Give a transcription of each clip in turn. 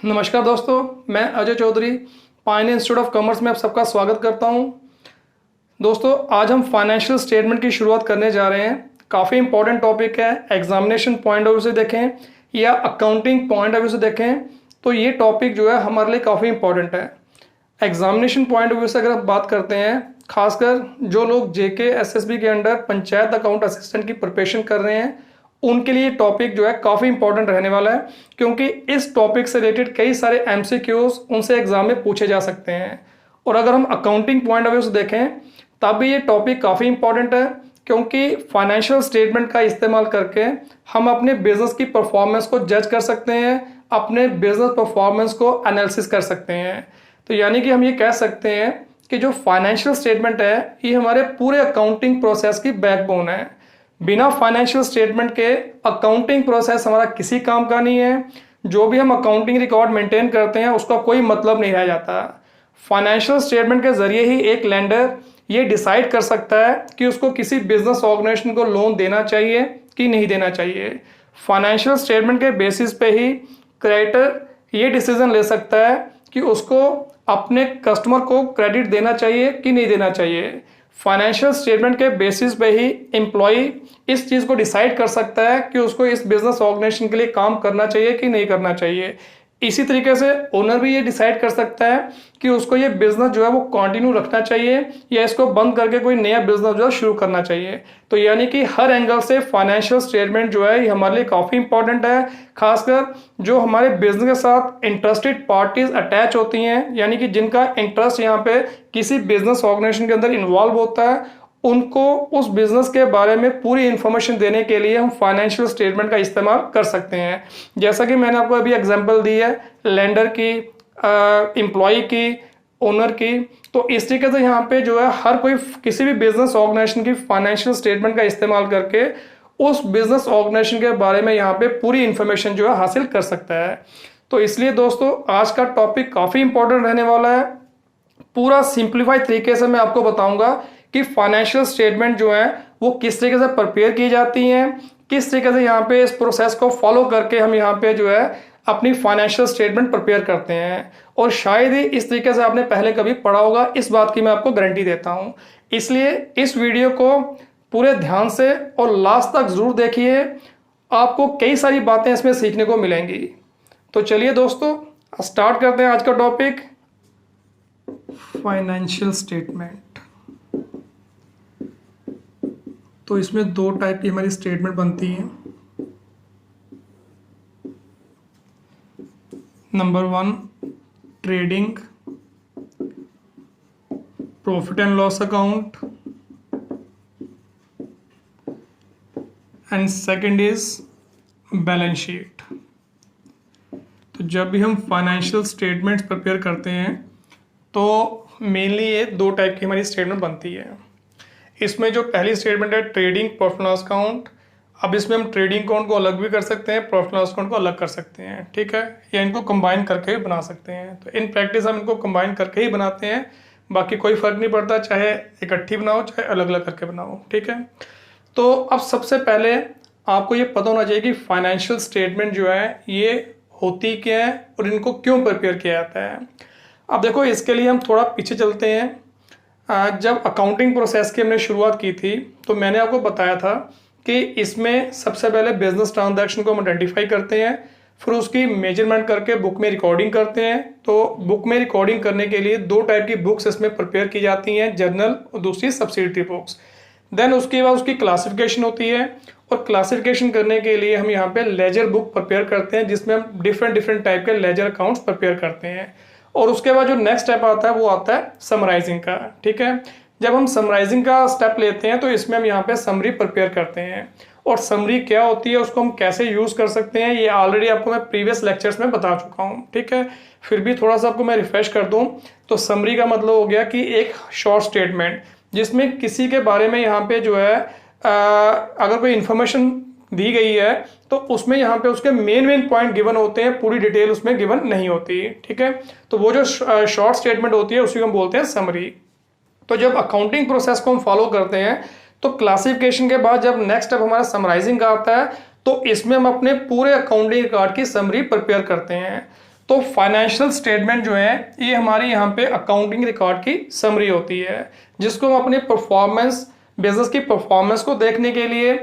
नमस्कार दोस्तों, मैं Ajay Chaudhary Pioneer Institute of Commerce में आप सबका स्वागत करता हूं। दोस्तों, आज हम फाइनेंशियल स्टेटमेंट की शुरुआत करने जा रहे हैं। काफ़ी इंपॉर्टेंट टॉपिक है। एग्जामिनेशन पॉइंट ऑफ व्यू से देखें या अकाउंटिंग पॉइंट ऑफ व्यू से देखें तो ये टॉपिक जो है हमारे लिए काफ़ी इंपॉर्टेंट है। एग्जामिनेशन पॉइंट ऑफ व्यू से अगर आप बात करते हैं, खासकर जो लोग जेके एसएसबी के अंडर पंचायत अकाउंट असिस्टेंट की प्रिपरेशन कर रहे हैं, उनके लिए टॉपिक जो है काफ़ी इंपॉर्टेंट रहने वाला है, क्योंकि इस टॉपिक से रिलेटेड कई सारे एमसीक्यूज उनसे एग्जाम में पूछे जा सकते हैं। और अगर हम अकाउंटिंग पॉइंट ऑफ व्यू से देखें तब भी ये टॉपिक काफ़ी इंपॉर्टेंट है, क्योंकि फाइनेंशियल स्टेटमेंट का इस्तेमाल करके हम अपने बिजनेस की परफॉर्मेंस को जज कर सकते हैं, अपने बिजनेस परफॉर्मेंस को एनालिसिस कर सकते हैं। तो यानी कि हम ये कह सकते हैं कि जो फाइनेंशियल स्टेटमेंट है ये हमारे पूरे अकाउंटिंग प्रोसेस की बैकबोन है। बिना फाइनेंशियल स्टेटमेंट के अकाउंटिंग प्रोसेस हमारा किसी काम का नहीं है। जो भी हम अकाउंटिंग रिकॉर्ड मेंटेन करते हैं उसका कोई मतलब नहीं रह जाता। फाइनेंशियल स्टेटमेंट के जरिए ही एक लेंडर ये डिसाइड कर सकता है कि उसको किसी बिजनेस ऑर्गेनाइजेशन को लोन देना चाहिए कि नहीं देना चाहिए। फाइनेंशियल स्टेटमेंट के बेसिस पे ही क्रेडिटर ये डिसीजन ले सकता है कि उसको अपने कस्टमर को क्रेडिट देना चाहिए कि नहीं देना चाहिए। फाइनेंशियल स्टेटमेंट के बेसिस पे ही एम्प्लॉय इस चीज़ को डिसाइड कर सकता है कि उसको इस बिजनेस ऑर्गेनाइजेशन के लिए काम करना चाहिए कि नहीं करना चाहिए। इसी तरीके से ओनर भी ये डिसाइड कर सकता है कि उसको ये बिजनेस जो है वो कंटिन्यू रखना चाहिए या इसको बंद करके कोई नया बिजनेस जो है शुरू करना चाहिए। तो यानी कि हर एंगल से फाइनेंशियल स्टेटमेंट जो है ये हमारे लिए काफ़ी इंपॉर्टेंट है। खासकर जो हमारे बिजनेस के साथ इंटरेस्टेड पार्टीज अटैच होती हैं, यानी कि जिनका इंटरेस्ट यहाँ पे किसी बिजनेस ऑर्गेनाइजेशन के अंदर इन्वॉल्व होता है, उनको उस बिजनेस के बारे में पूरी इंफॉर्मेशन देने के लिए हम फाइनेंशियल स्टेटमेंट का इस्तेमाल कर सकते हैं। जैसा कि मैंने आपको अभी एग्जांपल दी है लेंडर की, एम्प्लॉय की, ओनर की। तो इस तरीके से यहाँ पे जो है हर कोई किसी भी बिजनेस ऑर्गेनाइजेशन की फाइनेंशियल स्टेटमेंट का इस्तेमाल करके उस बिजनेस ऑर्गेनाइजेशन के बारे में यहाँ पे पूरी इंफॉर्मेशन जो है हासिल कर सकता है। तो इसलिए दोस्तों, आज का टॉपिक काफ़ी इंपॉर्टेंट रहने वाला है। पूरा सिंप्लीफाई तरीके से मैं आपको बताऊंगा कि फाइनेंशियल स्टेटमेंट जो है वो किस तरीके से प्रिपेयर की जाती हैं, किस तरीके से यहाँ पे इस प्रोसेस को फॉलो करके हम यहाँ पे जो है अपनी फाइनेंशियल स्टेटमेंट प्रिपेयर करते हैं। और शायद ही इस तरीके से आपने पहले कभी पढ़ा होगा, इस बात की मैं आपको गारंटी देता हूँ। इसलिए इस वीडियो को पूरे ध्यान से और लास्ट तक जरूर देखिए, आपको कई सारी बातें इसमें सीखने को मिलेंगी। तो चलिए दोस्तों, स्टार्ट करते हैं आज का टॉपिक, फाइनेंशियल स्टेटमेंट। तो इसमें दो टाइप की हमारी स्टेटमेंट बनती है। Number 1 trading profit and loss account, and second is balance sheet. तो जब भी हम फाइनेंशियल स्टेटमेंट्स प्रिपेयर करते हैं तो मेनली ये दो टाइप की हमारी स्टेटमेंट बनती है। इसमें जो पहली स्टेटमेंट है ट्रेडिंग प्रॉफिट लॉस अकाउंट। अब इसमें हम ट्रेडिंग अकाउंट को अलग भी कर सकते हैं, प्रॉफिट लॉस अकाउंट को अलग कर सकते हैं, ठीक है, या इनको कंबाइन करके भी बना सकते हैं। तो इन प्रैक्टिस हम इनको कंबाइन करके ही बनाते हैं, बाकी कोई फर्क नहीं पड़ता, चाहे इकट्ठी बनाओ चाहे अलग अलग करके बनाओ, ठीक है। तो अब सबसे पहले आपको ये पता होना चाहिए कि फाइनेंशियल स्टेटमेंट जो है ये होती क्या है और इनको क्यों प्रिपेयर किया जाता है। अब देखो, इसके लिए हम थोड़ा पीछे चलते हैं। जब अकाउंटिंग प्रोसेस की हमने शुरुआत की थी तो मैंने आपको बताया था कि इसमें सबसे पहले बिजनेस ट्रांजैक्शन को हम आइडेंटिफाई करते हैं, फिर उसकी मेजरमेंट करके बुक में रिकॉर्डिंग करते हैं। तो बुक में रिकॉर्डिंग करने के लिए दो टाइप की बुक्स इसमें प्रिपेयर की जाती हैं, जर्नल और दूसरी सब्सिडरी बुक्स। देन उसके बाद उसकी क्लासिफिकेशन होती है, और क्लासिफिकेशन करने के लिए हम यहाँ पे लेजर बुक प्रिपेयर करते हैं, जिसमें हम डिफरेंट टाइप के लेजर अकाउंट्स प्रिपेयर करते हैं। और उसके बाद जो नेक्स्ट स्टेप आता है वो आता है समराइजिंग का, ठीक है। जब हम समराइजिंग का स्टेप लेते हैं तो इसमें हम यहाँ पे समरी प्रिपेयर करते हैं। और समरी क्या होती है, उसको हम कैसे यूज कर सकते हैं, ये ऑलरेडी आपको मैं प्रीवियस लेक्चर्स में बता चुका हूँ, ठीक है। फिर भी थोड़ा सा आपको मैं रिफ्रेश कर दूँ तो समरी का मतलब हो गया कि एक शॉर्ट स्टेटमेंट जिसमें किसी के बारे में यहाँ पे जो है अगर कोई इंफॉर्मेशन दी गई है तो उसमें यहाँ पे उसके मेन पॉइंट गिवन होते हैं, पूरी डिटेल उसमें गिवन नहीं होती, ठीक है। तो वो जो शॉर्ट स्टेटमेंट होती है उसी को हम बोलते हैं समरी। तो जब अकाउंटिंग प्रोसेस को हम फॉलो करते हैं तो क्लासिफिकेशन के बाद जब नेक्स्ट स्टेप हमारा समराइजिंग का आता है तो इसमें हम अपने पूरे अकाउंटिंग रिकॉर्ड की समरी प्रिपेयर करते हैं। तो फाइनेंशियल स्टेटमेंट जो है ये हमारी यहाँ पे अकाउंटिंग रिकॉर्ड की समरी होती है, जिसको हम अपनी परफॉर्मेंस, बिजनेस की परफॉर्मेंस को देखने के लिए,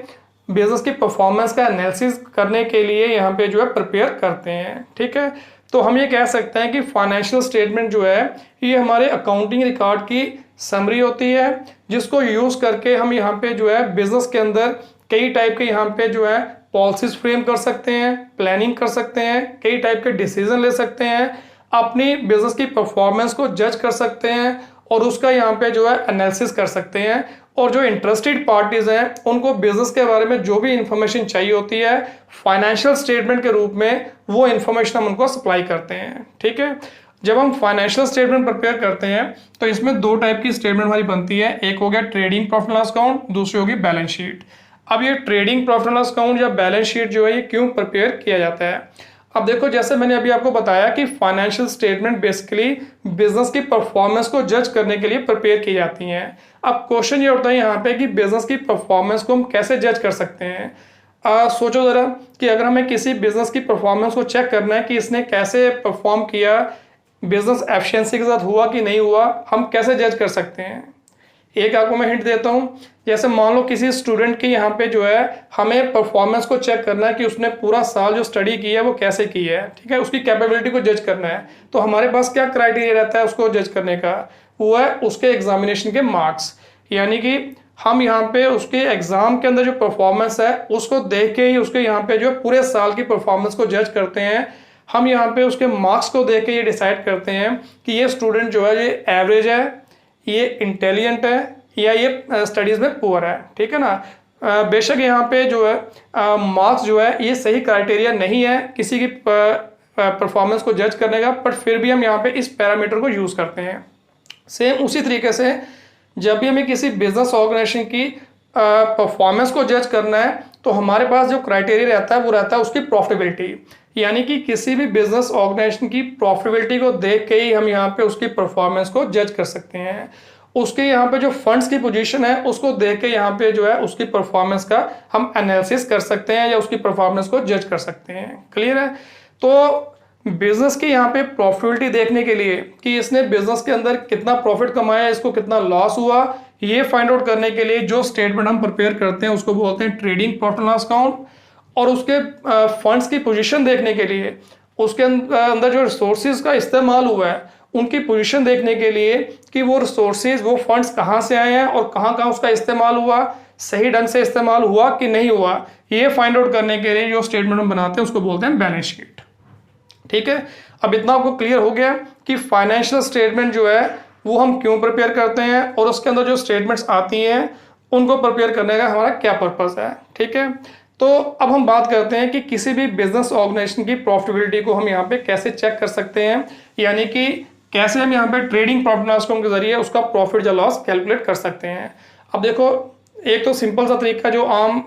बिजनेस की परफॉर्मेंस का एनालिसिस करने के लिए यहाँ पे जो है प्रिपेयर करते हैं। ठीक है, तो हम ये कह सकते हैं कि फाइनेंशियल स्टेटमेंट जो है ये हमारे अकाउंटिंग रिकॉर्ड की समरी होती है, जिसको यूज करके हम यहाँ पे जो है बिजनेस के अंदर कई टाइप के यहाँ पे जो है पॉलिसीज फ्रेम कर सकते हैं, प्लानिंग कर सकते हैं, कई टाइप के डिसीजन ले सकते हैं, अपनी बिजनेस की परफॉर्मेंस को जज कर सकते हैं और उसका यहाँ पे जो है एनालिसिस कर सकते हैं। और जो इंटरेस्टेड पार्टीज हैं उनको बिजनेस के बारे में जो भी इंफॉर्मेशन चाहिए होती है फाइनेंशियल स्टेटमेंट के रूप में, वो इंफॉर्मेशन हम उनको सप्लाई करते हैं। ठीक है, जब हम फाइनेंशियल स्टेटमेंट प्रिपेयर करते हैं तो इसमें दो टाइप की स्टेटमेंट हमारी बनती है। एक हो गया ट्रेडिंग प्रॉफिट लॉस अकाउंट, दूसरी होगी बैलेंस शीट। अब ये ट्रेडिंग प्रॉफिट लॉस अकाउंट या बैलेंस शीट जो है ये क्यों प्रिपेयर किया जाता है? अब देखो, जैसे मैंने अभी आपको बताया कि फाइनेंशियल स्टेटमेंट बेसिकली बिजनेस की परफॉर्मेंस को जज करने के लिए प्रिपेयर की जाती हैं। अब क्वेश्चन ये उठता है यहाँ पे कि बिजनेस की परफॉर्मेंस को हम कैसे जज कर सकते हैं। सोचो ज़रा कि अगर हमें किसी बिजनेस की परफॉर्मेंस को चेक करना है कि इसने कैसे परफॉर्म किया, बिजनेस एफिशिएंसी के साथ हुआ कि नहीं हुआ, हम कैसे जज कर सकते हैं? एक आपको मैं हिंट देता हूँ। जैसे मान लो किसी स्टूडेंट की यहाँ पे जो है हमें परफॉर्मेंस को चेक करना है कि उसने पूरा साल जो स्टडी की है वो कैसे की है। ठीक है, उसकी कैपेबिलिटी को जज करना है, तो हमारे पास क्या क्राइटेरिया रहता है उसको जज करने का? वो है उसके एग्जामिनेशन के मार्क्स। यानी कि हम यहाँ पे उसके एग्जाम के अंदर जो परफॉर्मेंस है उसको देख के ही उसके यहाँ पे जो है पूरे साल की परफॉर्मेंस को जज करते हैं। हम यहाँ पे उसके मार्क्स को देख के ये डिसाइड करते हैं कि ये स्टूडेंट जो है ये एवरेज है, ये इंटेलिजेंट है, या ये स्टडीज में पुअर है। ठीक है ना, बेशक यहाँ पे जो है मार्क्स जो है ये सही क्राइटेरिया नहीं है किसी की परफॉर्मेंस को जज करने का, बट फिर भी हम यहाँ पे इस पैरामीटर को यूज करते हैं। सेम उसी तरीके से जब भी हमें किसी बिजनेस ऑर्गेनाइजेशन की परफॉर्मेंस को जज करना है तो हमारे पास जो क्राइटेरिया रहता है वो रहता है उसकी प्रॉफिटेबिलिटी। यानी कि किसी भी बिजनेस ऑर्गेनाइजेशन की प्रॉफिटेबिलिटी को देख के ही हम यहाँ पे उसकी परफॉर्मेंस को जज कर सकते हैं। उसके यहाँ पे जो फंड्स की पोजीशन है उसको देख के यहाँ पे जो है उसकी परफॉर्मेंस का हम एनालिसिस कर सकते हैं या उसकी परफॉर्मेंस को जज कर सकते हैं। क्लियर है? तो बिजनेस की यहाँ पे प्रॉफिटेबिलिटी देखने के लिए कि इसने बिजनेस के अंदर कितना प्रॉफिट कमाया, इसको कितना लॉस हुआ, ये फाइंड आउट करने के लिए जो स्टेटमेंट हम प्रिपेयर करते हैं उसको बोलते हैं ट्रेडिंग प्रॉफिट लॉस अकाउंट। और उसके फंड्स की पोजीशन देखने के लिए, उसके अंदर जो रिसोर्सेज का इस्तेमाल हुआ है उनकी पोजीशन देखने के लिए कि वो रिसोर्सेज, वो फंड्स कहाँ से आए हैं और कहाँ कहाँ उसका इस्तेमाल हुआ, सही ढंग से इस्तेमाल हुआ कि नहीं हुआ, ये फाइंड आउट करने के लिए जो स्टेटमेंट हम बनाते हैं उसको बोलते हैं बैलेंस शीट। ठीक है, अब इतना आपको क्लियर हो गया कि फाइनेंशियल स्टेटमेंट जो है वो हम क्यों प्रिपेयर करते हैं और उसके अंदर जो स्टेटमेंट्स आती हैं उनको प्रिपेयर करने का हमारा क्या पर्पस है। ठीक है, तो अब हम बात करते हैं कि किसी भी बिजनेस ऑर्गेनाइजेशन की प्रॉफिटेबिलिटी को हम यहाँ पे कैसे चेक कर सकते हैं, यानी कि कैसे हम यहाँ पे ट्रेडिंग प्रॉफिट लॉस अकाउंट के जरिए उसका प्रॉफिट या लॉस कैलकुलेट कर सकते हैं। अब देखो, एक तो सिंपल सा तरीका जो आम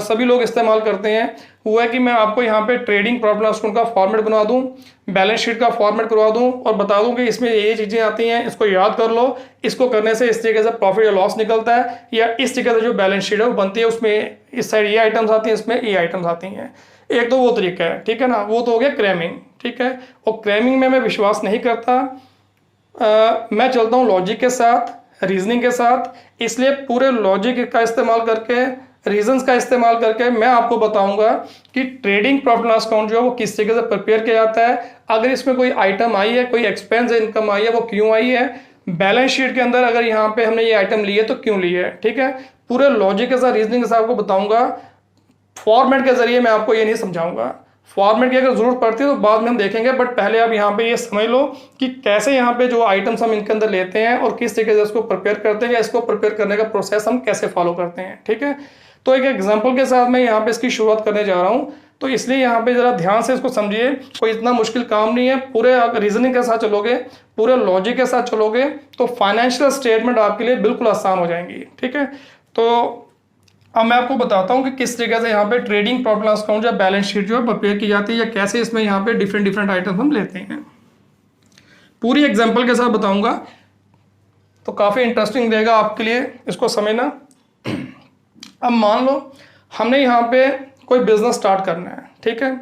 सभी लोग इस्तेमाल करते हैं वो है कि मैं आपको यहाँ पे ट्रेडिंग प्रॉफिट लॉस अकाउंट का फॉर्मेट बना दूं, बैलेंस शीट का फॉर्मेट करवा दूं और बता दूं कि इसमें ये चीज़ें आती हैं, इसको याद कर लो, इसको करने से इस तरीके से प्रॉफिट या लॉस निकलता है, या इस तरीके से जो बैलेंस शीट है वो बनती है, उसमें इस साइड ये आइटम्स आती हैं, इसमें ये आइटम्स आती हैं। एक तो वो तरीका है, ठीक है ना, वो तो हो गया क्रैमिंग। ठीक है, और क्रैमिंग में मैं विश्वास नहीं करता, मैं चलता हूँ लॉजिक के साथ, रीजनिंग के साथ, इसलिए पूरे लॉजिक का इस्तेमाल करके, रीजंस का इस्तेमाल करके मैं आपको बताऊंगा कि ट्रेडिंग प्रॉफिट लॉस अकाउंट जो है वो किस तरीके से प्रिपेयर किया जाता है, अगर इसमें कोई आइटम आई है, कोई एक्सपेंस इनकम आई है वो क्यों आई है, बैलेंस शीट के अंदर अगर यहाँ पे हमने ये आइटम ली है तो क्यों ली है। ठीक है, पूरे लॉजिक के साथ, रीजनिंग के साथ आपको बताऊंगा, फॉर्मेट के जरिए मैं आपको ये नहीं समझाऊंगा। फॉर्मेट की अगर जरूरत पड़ती है तो बाद में हम देखेंगे, बट पहले आप यहाँ पे ये समझ लो कि कैसे यहाँ पे जो आइटम्स हम इनके अंदर लेते हैं और किस तरीके से इसको प्रिपेयर करते हैं या इसको प्रिपेयर करने का प्रोसेस हम कैसे फॉलो करते हैं। ठीक है, तो एक एग्जांपल के साथ मैं यहाँ पे इसकी शुरुआत करने जा रहा हूँ, तो इसलिए यहाँ पे जरा ध्यान से इसको समझिए, कोई इतना मुश्किल काम नहीं है। पूरे रीजनिंग के साथ चलोगे, पूरे लॉजिक के साथ चलोगे तो फाइनेंशियल स्टेटमेंट आपके लिए बिल्कुल आसान हो जाएंगी। ठीक है, तो अब मैं आपको बताता हूँ कि किस तरीके से यहाँ पे ट्रेडिंग प्रॉफिट लॉस अकाउंट या बैलेंस शीट जो है प्रिपेयर की जाती है, या कैसे इसमें यहाँ पे डिफरेंट आइटम हम लेते हैं। पूरी एग्जांपल के साथ बताऊंगा तो काफ़ी इंटरेस्टिंग रहेगा आपके लिए इसको समझना। अब मान लो हमने यहाँ पे कोई बिजनेस स्टार्ट करना है। ठीक है,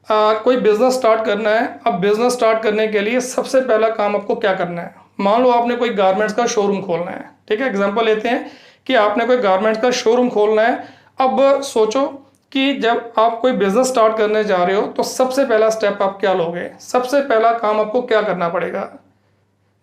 कोई बिजनेस स्टार्ट करना है। अब बिजनेस स्टार्ट करने के लिए सबसे पहला काम आपको क्या करना है। मान लो आपने कोई गारमेंट्स का शोरूम खोलना है, ठीक है, एग्जांपल लेते हैं कि आपने कोई गारमेंट्स का शोरूम खोलना है। अब सोचो कि जब आप कोई बिजनेस स्टार्ट करने जा रहे हो तो सबसे पहला स्टेप आप क्या लोगे, सबसे पहला काम आपको क्या करना पड़ेगा।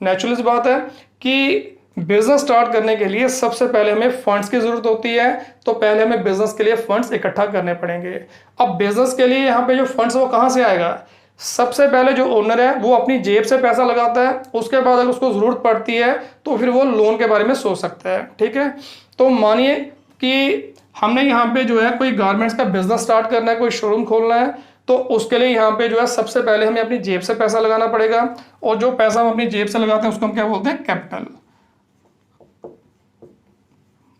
नेचुरल सी बात है कि बिजनेस स्टार्ट करने के लिए सबसे पहले हमें फंड्स की जरूरत होती है, तो पहले हमें बिजनेस के लिए फंड्स इकट्ठा करने पड़ेंगे। अब बिजनेस के लिए यहाँ पे जो फंड्स वो कहाँ से आएगा। सबसे पहले जो ओनर है वो अपनी जेब से पैसा लगाता है, उसके बाद अगर उसको जरूरत पड़ती है तो फिर वो लोन के बारे में सोच सकता है, ठीक है। तो मानिए कि हमने यहाँ पे जो है कोई गारमेंट्स का बिजनेस स्टार्ट करना है, कोई शोरूम खोलना है, तो उसके लिए यहाँ पे जो है सबसे पहले हमें अपनी जेब से पैसा लगाना पड़ेगा। और जो पैसा हम अपनी जेब से लगाते हैं उसको हम क्या बोलते हैं, कैपिटल।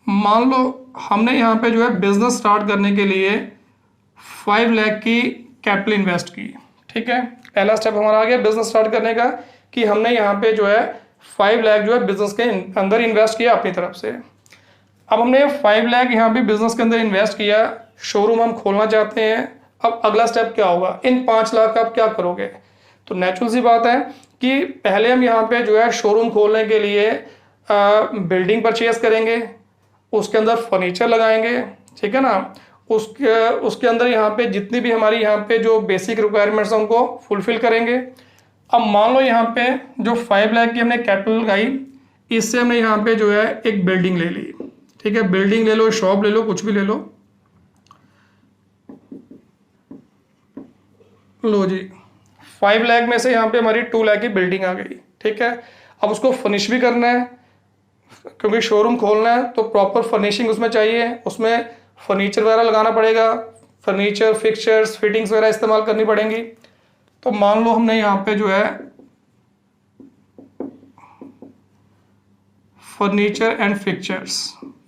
मान लो हमने यहाँ पे जो है बिजनेस स्टार्ट करने के लिए 5 लाख की कैपिटल इन्वेस्ट की, ठीक है। पहला स्टेप हमारा आ गया बिजनेस स्टार्ट करने का कि हमने यहाँ पे जो है 5 लाख जो है बिजनेस के अंदर इन्वेस्ट किया अपनी तरफ से। अब हमने 5 लाख यहाँ पे बिजनेस के अंदर इन्वेस्ट किया, शोरूम हम खोलना चाहते हैं। अब अगला स्टेप क्या होगा, इन 5 लाख का आप क्या करोगे। तो नेचुरल सी बात है कि पहले हम यहाँ पे जो है शोरूम खोलने के लिए बिल्डिंग परचेज करेंगे, उसके अंदर फर्नीचर लगाएंगे, ठीक है ना। उसके अंदर यहाँ पे जितनी भी हमारी यहाँ पे जो बेसिक रिक्वायरमेंट्स हैं उनको फुलफिल करेंगे। अब मान लो यहाँ पे जो 5 लाख की हमने कैपिटल लगाई, इससे हमने यहाँ पे जो है एक बिल्डिंग ले ली, ठीक है। बिल्डिंग ले लो, शॉप ले लो, कुछ भी ले लो, लो जी। 5 लाख में से यहाँ पे हमारी 2 लाख की बिल्डिंग आ गई, ठीक है। अब उसको फर्निश भी करना है, क्योंकि शोरूम खोलना है तो प्रॉपर फर्निशिंग उसमें चाहिए, उसमें फर्नीचर वगैरह लगाना पड़ेगा, फर्नीचर फिक्सचर्स फिटिंग्स वगैरह इस्तेमाल करनी पड़ेंगी। तो मान लो हमने यहाँ पे जो है फर्नीचर एंड फिक्सचर्स,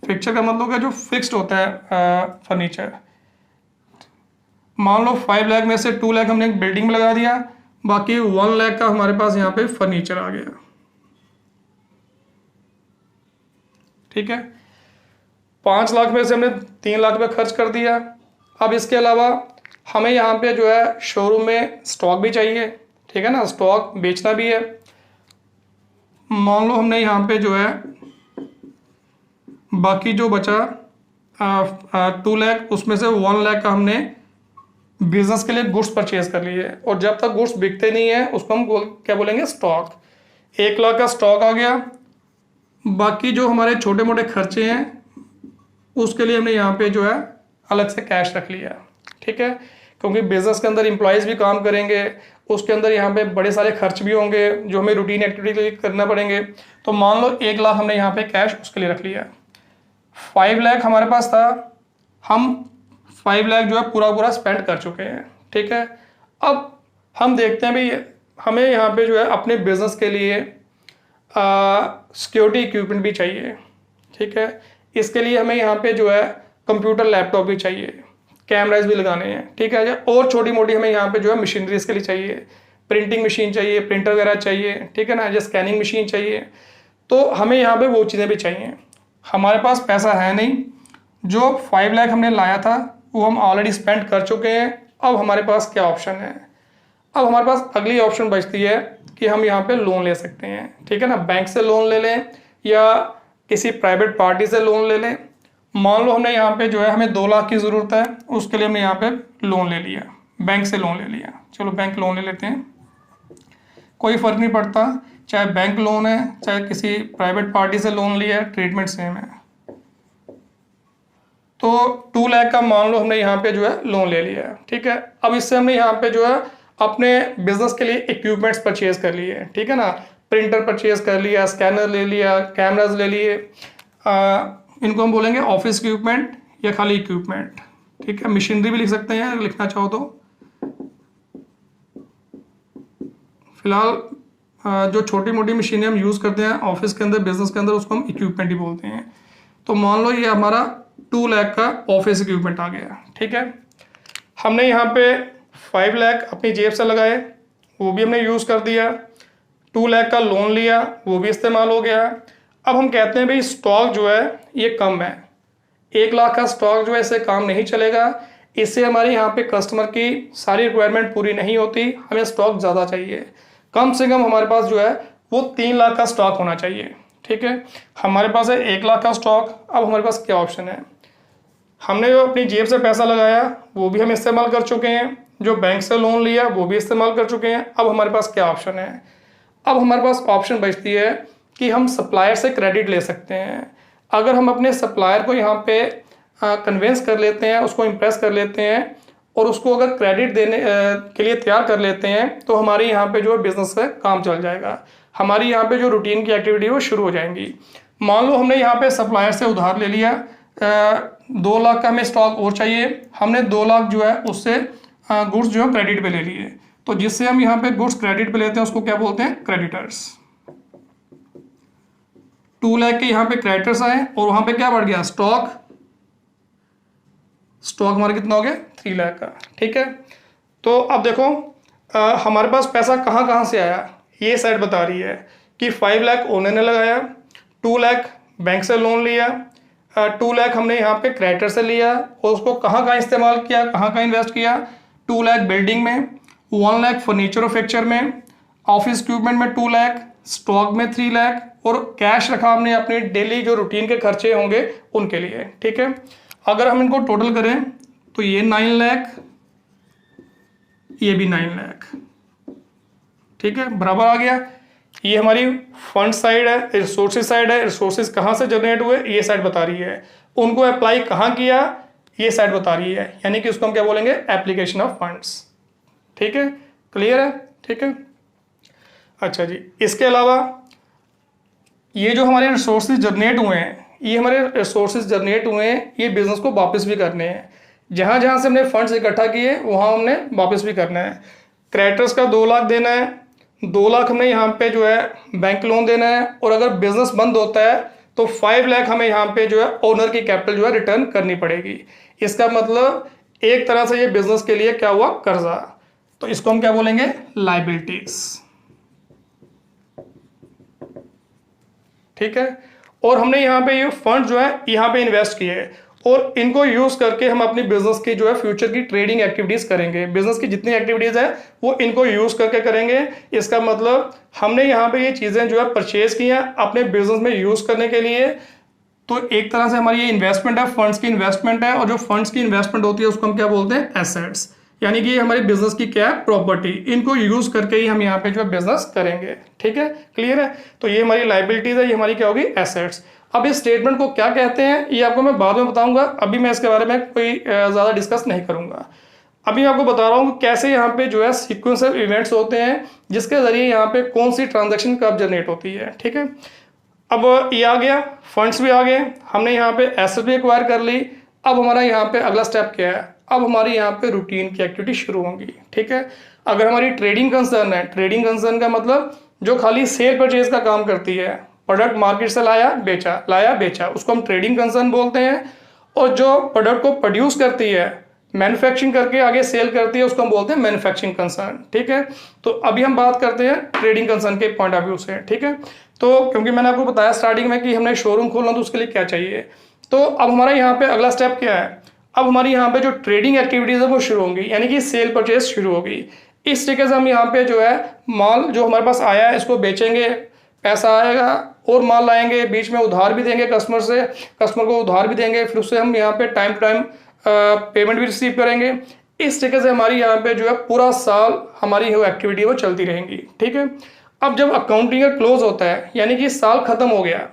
फिक्सचर का मतलब है जो फिक्स्ड होता है फर्नीचर। मान लो 5 लाख में से 2 लाख हमने एक बिल्डिंग में लगा दिया, बाकी 1 लाख का हमारे पास यहाँ पे फर्नीचर आ गया, ठीक है। 5 लाख में से हमने 3 लाख रुपये खर्च कर दिया। अब इसके अलावा हमें यहाँ पे जो है शोरूम में स्टॉक भी चाहिए, ठीक है ना, स्टॉक बेचना भी है। मान लो हमने यहाँ पे जो है बाकी जो बचा 2 लाख, उसमें से 1 लाख का हमने बिजनेस के लिए गुड्स परचेज कर लिए, और जब तक गुड्स बिकते नहीं है उसको हम क्या बोलेंगे, स्टॉक। 1 लाख का स्टॉक आ गया। बाकी जो हमारे छोटे मोटे खर्चे हैं उसके लिए हमने यहाँ पे जो है अलग से कैश रख लिया, ठीक है। क्योंकि बिजनेस के अंदर एम्प्लॉयज़ भी काम करेंगे, उसके अंदर यहाँ पे बड़े सारे खर्च भी होंगे जो हमें रूटीन एक्टिविटी करना पड़ेंगे। तो मान लो 1 लाख हमने यहाँ पे कैश उसके लिए रख लिया। 5 लाख हमारे पास था, हम 5 लाख जो है पूरा स्पेंड कर चुके हैं, ठीक है। अब हम देखते हैं भाई हमें यहाँ पे जो है अपने बिजनेस के लिए सिक्योरिटी इक्विपमेंट भी चाहिए, ठीक है। इसके लिए हमें यहाँ पे जो है कंप्यूटर लैपटॉप भी चाहिए, कैमराज भी लगाने हैं, ठीक है। और छोटी मोटी हमें यहाँ पे जो है मशीनरी इसके लिए चाहिए, प्रिंटिंग मशीन चाहिए, प्रिंटर वगैरह चाहिए, ठीक है ना, या स्कैनिंग मशीन चाहिए। तो हमें यहाँ पे वो चीज़ें भी चाहिए। हमारे पास पैसा है नहीं, जो 5 लाख हमने लाया था वो हम ऑलरेडी स्पेंड कर चुके हैं। अब हमारे पास क्या ऑप्शन है, अब हमारे पास अगली ऑप्शन बचती है कि हम यहाँ पे लोन ले सकते हैं, ठीक है ना। बैंक से लोन ले लें या किसी प्राइवेट पार्टी से लोन ले लें। मान लो हमने यहाँ पे जो है हमें 2 लाख की ज़रूरत है, उसके लिए हमने यहाँ पे लोन ले लिया, बैंक से लोन ले लिया। चलो बैंक लोन ले लेते हैं, कोई फ़र्क नहीं पड़ता, चाहे बैंक लोन है चाहे किसी प्राइवेट पार्टी से लोन लिया है, ट्रीटमेंट सेम है। तो 2 लाख का मान लो हमने यहाँ पे जो है लोन ले लिया है, ठीक है। अब इससे हमने यहाँ पे जो है अपने बिजनेस के लिए इक्विपमेंट्स परचेज कर लिए, ठीक है ना। प्रिंटर परचेज कर लिया, स्कैनर ले लिया, कैमराज ले लिए, इनको हम बोलेंगे ऑफिस इक्विपमेंट या खाली इक्विपमेंट, ठीक है। मशीनरी भी लिख सकते हैं लिखना चाहो तो। फिलहाल जो छोटी मोटी मशीनें हम यूज़ करते हैं ऑफिस के अंदर, बिजनेस के अंदर, उसको हम इक्विपमेंट ही बोलते हैं। तो मान लो ये हमारा 2 लाख का ऑफिस इक्विपमेंट आ गया, ठीक है। हमने यहाँ पे 5 लाख अपनी जेब से लगाए, वो भी हमने यूज़ कर दिया। 2 लाख का लोन लिया, वो भी इस्तेमाल हो गया। अब हम कहते हैं भाई स्टॉक जो है ये कम है, 1 लाख का स्टॉक जो है इससे काम नहीं चलेगा, इससे हमारे यहाँ पे कस्टमर की सारी रिक्वायरमेंट पूरी नहीं होती, हमें स्टॉक ज़्यादा चाहिए। कम से कम हमारे पास जो है वो 3 लाख का स्टॉक होना चाहिए। ठीक है, हमारे पास है 1 लाख का स्टॉक। अब हमारे पास क्या ऑप्शन है, हमने जो अपनी जेब से पैसा लगाया वो भी हम इस्तेमाल कर चुके हैं, जो बैंक से लोन लिया वो भी इस्तेमाल कर चुके हैं। अब हमारे पास क्या ऑप्शन है, अब हमारे पास ऑप्शन बचती है कि हम सप्लायर से क्रेडिट ले सकते हैं। अगर हम अपने सप्लायर को यहाँ पे कन्विंस कर लेते हैं, उसको इम्प्रेस कर लेते हैं और उसको अगर क्रेडिट देने के लिए तैयार कर लेते हैं तो हमारी यहाँ पे जो बिजनेस है काम चल जाएगा, हमारी यहाँ पे जो रूटीन की एक्टिविटी है वो शुरू हो जाएंगी। मान लो हमने यहाँ पे सप्लायर से उधार ले लिया, 2 लाख का हमें स्टॉक और चाहिए, हमने 2 लाख जो है उससे गुड्स जो है क्रेडिट पे ले लिए, तो जिससे हम यहाँ पे गुड्स क्रेडिट पे लेते हैं उसको क्या बोलते हैं, क्रेडिटर्स। 2 लाख के यहाँ पे क्रेडिटर्स आए और वहां पे क्या बढ़ गया, स्टॉक हमारा कितना हो गया, 3 लाख का। ठीक है, तो अब देखो हमारे पास पैसा कहाँ कहाँ से आया, ये साइड बता रही है कि 5 लाख ओनर ने लगाया, 2 लाख बैंक से लोन लिया, 2 लाख हमने यहाँ पे क्रेडिटर से लिया और उसको कहाँ कहाँ इस्तेमाल किया, कहाँ कहाँ इन्वेस्ट किया, 2 लाख बिल्डिंग में, 1 लाख फर्नीचर और फिक्चर में, ऑफिस इक्विपमेंट में 2 लाख, स्टॉक में 3 लाख और कैश रखा हमने अपने डेली जो रूटीन के खर्चे होंगे उनके लिए। ठीक है, अगर हम इनको टोटल करें तो ये 9 लाख, ये भी 9 लाख। ठीक है, बराबर आ गया। ये हमारी फंड साइड है, रिसोर्सेज साइड है, रिसोर्सेज कहाँ से जनरेट हुए ये साइड बता रही है, उनको अप्लाई कहाँ किया ये साइड बता रही है, यानी कि उसको हम क्या बोलेंगे, एप्लीकेशन ऑफ फंड्स। ठीक है, क्लियर है। ठीक है, अच्छा जी, इसके अलावा ये जो हमारे रिसोर्सेज जनरेट हुए हैं, ये हमारे रिसोर्सेज जनरेट हुए हैं, ये बिजनेस को वापस भी करने हैं। जहाँ जहाँ से हमने फंड्स इकट्ठा किए वहाँ हमने वापस भी करना है। क्रेडिटर्स का 2 लाख देना है, 2 लाख हमें यहाँ पे जो है बैंक लोन देना है और अगर बिजनेस बंद होता है तो 5 लाख हमें यहाँ पे जो है ओनर की कैपिटल जो है रिटर्न करनी पड़ेगी। इसका मतलब एक तरह से ये बिजनेस के लिए क्या हुआ, कर्जा। तो इसको हम क्या बोलेंगे, लायबिलिटीज। ठीक है, और हमने यहाँ पे ये फंड जो है यहाँ पे इन्वेस्ट किए और इनको यूज करके हम अपनी बिजनेस की जो है फ्यूचर की ट्रेडिंग एक्टिविटीज करेंगे। बिजनेस की जितनी एक्टिविटीज है वो इनको यूज करके करेंगे। इसका मतलब हमने यहाँ पे ये चीजें जो है परचेज की हैं अपने बिजनेस में यूज करने के लिए। तो एक तरह से हमारी ये इन्वेस्टमेंट है, फंड्स की इन्वेस्टमेंट है, और जो फंड्स की इन्वेस्टमेंट होती है उसको हम क्या बोलते हैं, एसेट्स। यानी कि हमारे बिजनेस की क्या है, प्रॉपर्टी। इनको यूज करके ही हम यहाँ पे जो है बिजनेस करेंगे। ठीक है, क्लियर है। तो ये हमारी लायबिलिटीज है, ये हमारी क्या होगी, एसेट्स। अब इस स्टेटमेंट को क्या कहते हैं ये आपको मैं बाद में बताऊंगा, अभी मैं इसके बारे में कोई ज़्यादा डिस्कस नहीं करूंगा। अभी मैं आपको बता रहा हूँ कैसे यहाँ पे जो है सीक्वेंस ऑफ इवेंट्स होते हैं जिसके जरिए यहाँ पे कौन सी ट्रांजैक्शन कब जनरेट होती है। ठीक है, अब ये आ गया, फंड्स भी आ गए, हमने यहाँ पे एसेट भी एक्वायर कर ली। अब हमारा यहाँ पे अगला स्टेप क्या है, अब हमारी यहाँ पे रूटीन की एक्टिविटी शुरू होंगी। ठीक है, अगर हमारी ट्रेडिंग कंसर्न है, ट्रेडिंग कंसर्न का मतलब जो खाली सेल परचेज का काम करती है, प्रोडक्ट मार्केट से लाया बेचा, उसको हम ट्रेडिंग कंसर्न बोलते हैं। और जो प्रोडक्ट को प्रोड्यूस करती है, मैन्युफैक्चरिंग करके आगे सेल करती है, उसको हम बोलते हैं मैन्युफैक्चरिंग कंसर्न। ठीक है, तो अभी हम बात करते हैं ट्रेडिंग कंसर्न के पॉइंट ऑफ व्यू से। ठीक है, तो क्योंकि मैंने आपको बताया स्टार्टिंग में कि हमने शोरूम खोलना तो उसके लिए क्या चाहिए। तो अब हमारा यहाँ पे अगला स्टेप क्या है, अब हमारी यहाँ पे जो ट्रेडिंग एक्टिविटीज है वो शुरू होंगी, यानी कि सेल परचेज शुरू होगी। इस तरीके से हम यहाँ पे जो है माल जो हमारे पास आया है इसको बेचेंगे, पैसा आएगा और माल लाएंगे, बीच में उधार भी देंगे कस्टमर से, कस्टमर को उधार भी देंगे, फिर उससे हम यहाँ पे टाइम टू टाइम पेमेंट भी रिसीव करेंगे। इस तरीके से हमारी यहाँ पे जो है पूरा साल हमारी वो एक्टिविटी वो चलती रहेंगी। ठीक है, अब जब अकाउंटिंग क्लोज होता है यानी कि साल खत्म हो गया,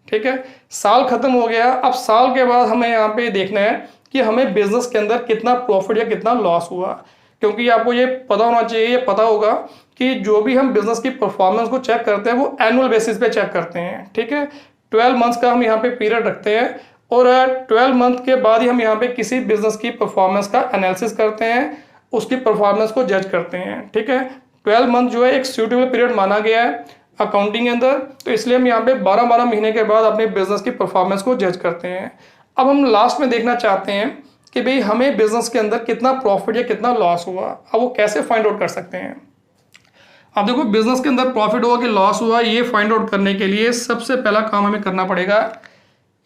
ठीक है, साल खत्म हो गया, अब साल के बाद हमें यहाँ पे देखना है कि हमें बिजनेस के अंदर कितना प्रॉफिट या कितना लॉस हुआ। क्योंकि आपको ये पता होना चाहिए, ये पता होगा कि जो भी हम बिजनेस की परफॉर्मेंस को चेक करते हैं वो एनुअल बेसिस पे चेक करते हैं। ठीक है, 12 मंथ्स का हम यहाँ पे पीरियड रखते हैं और 12 मंथ के बाद ही हम यहाँ पे किसी बिजनेस की परफॉर्मेंस का एनालिसिस करते हैं, उसकी परफॉर्मेंस को जज करते हैं। ठीक है, 12 मंथ जो है एक सूटेबल पीरियड माना गया है अकाउंटिंग के अंदर, तो इसलिए हम यहाँ पे 12-12 महीने के बाद अपने बिजनेस की परफॉर्मेंस को जज करते हैं। अब हम लास्ट में देखना चाहते हैं कि भाई हमें बिजनेस के अंदर कितना प्रॉफिट या कितना लॉस हुआ। अब वो कैसे फाइंड आउट कर सकते हैं। अब देखो, बिजनेस के अंदर प्रॉफिट हुआ कि लॉस हुआ, ये फाइंड आउट करने के लिए सबसे पहला काम हमें करना पड़ेगा,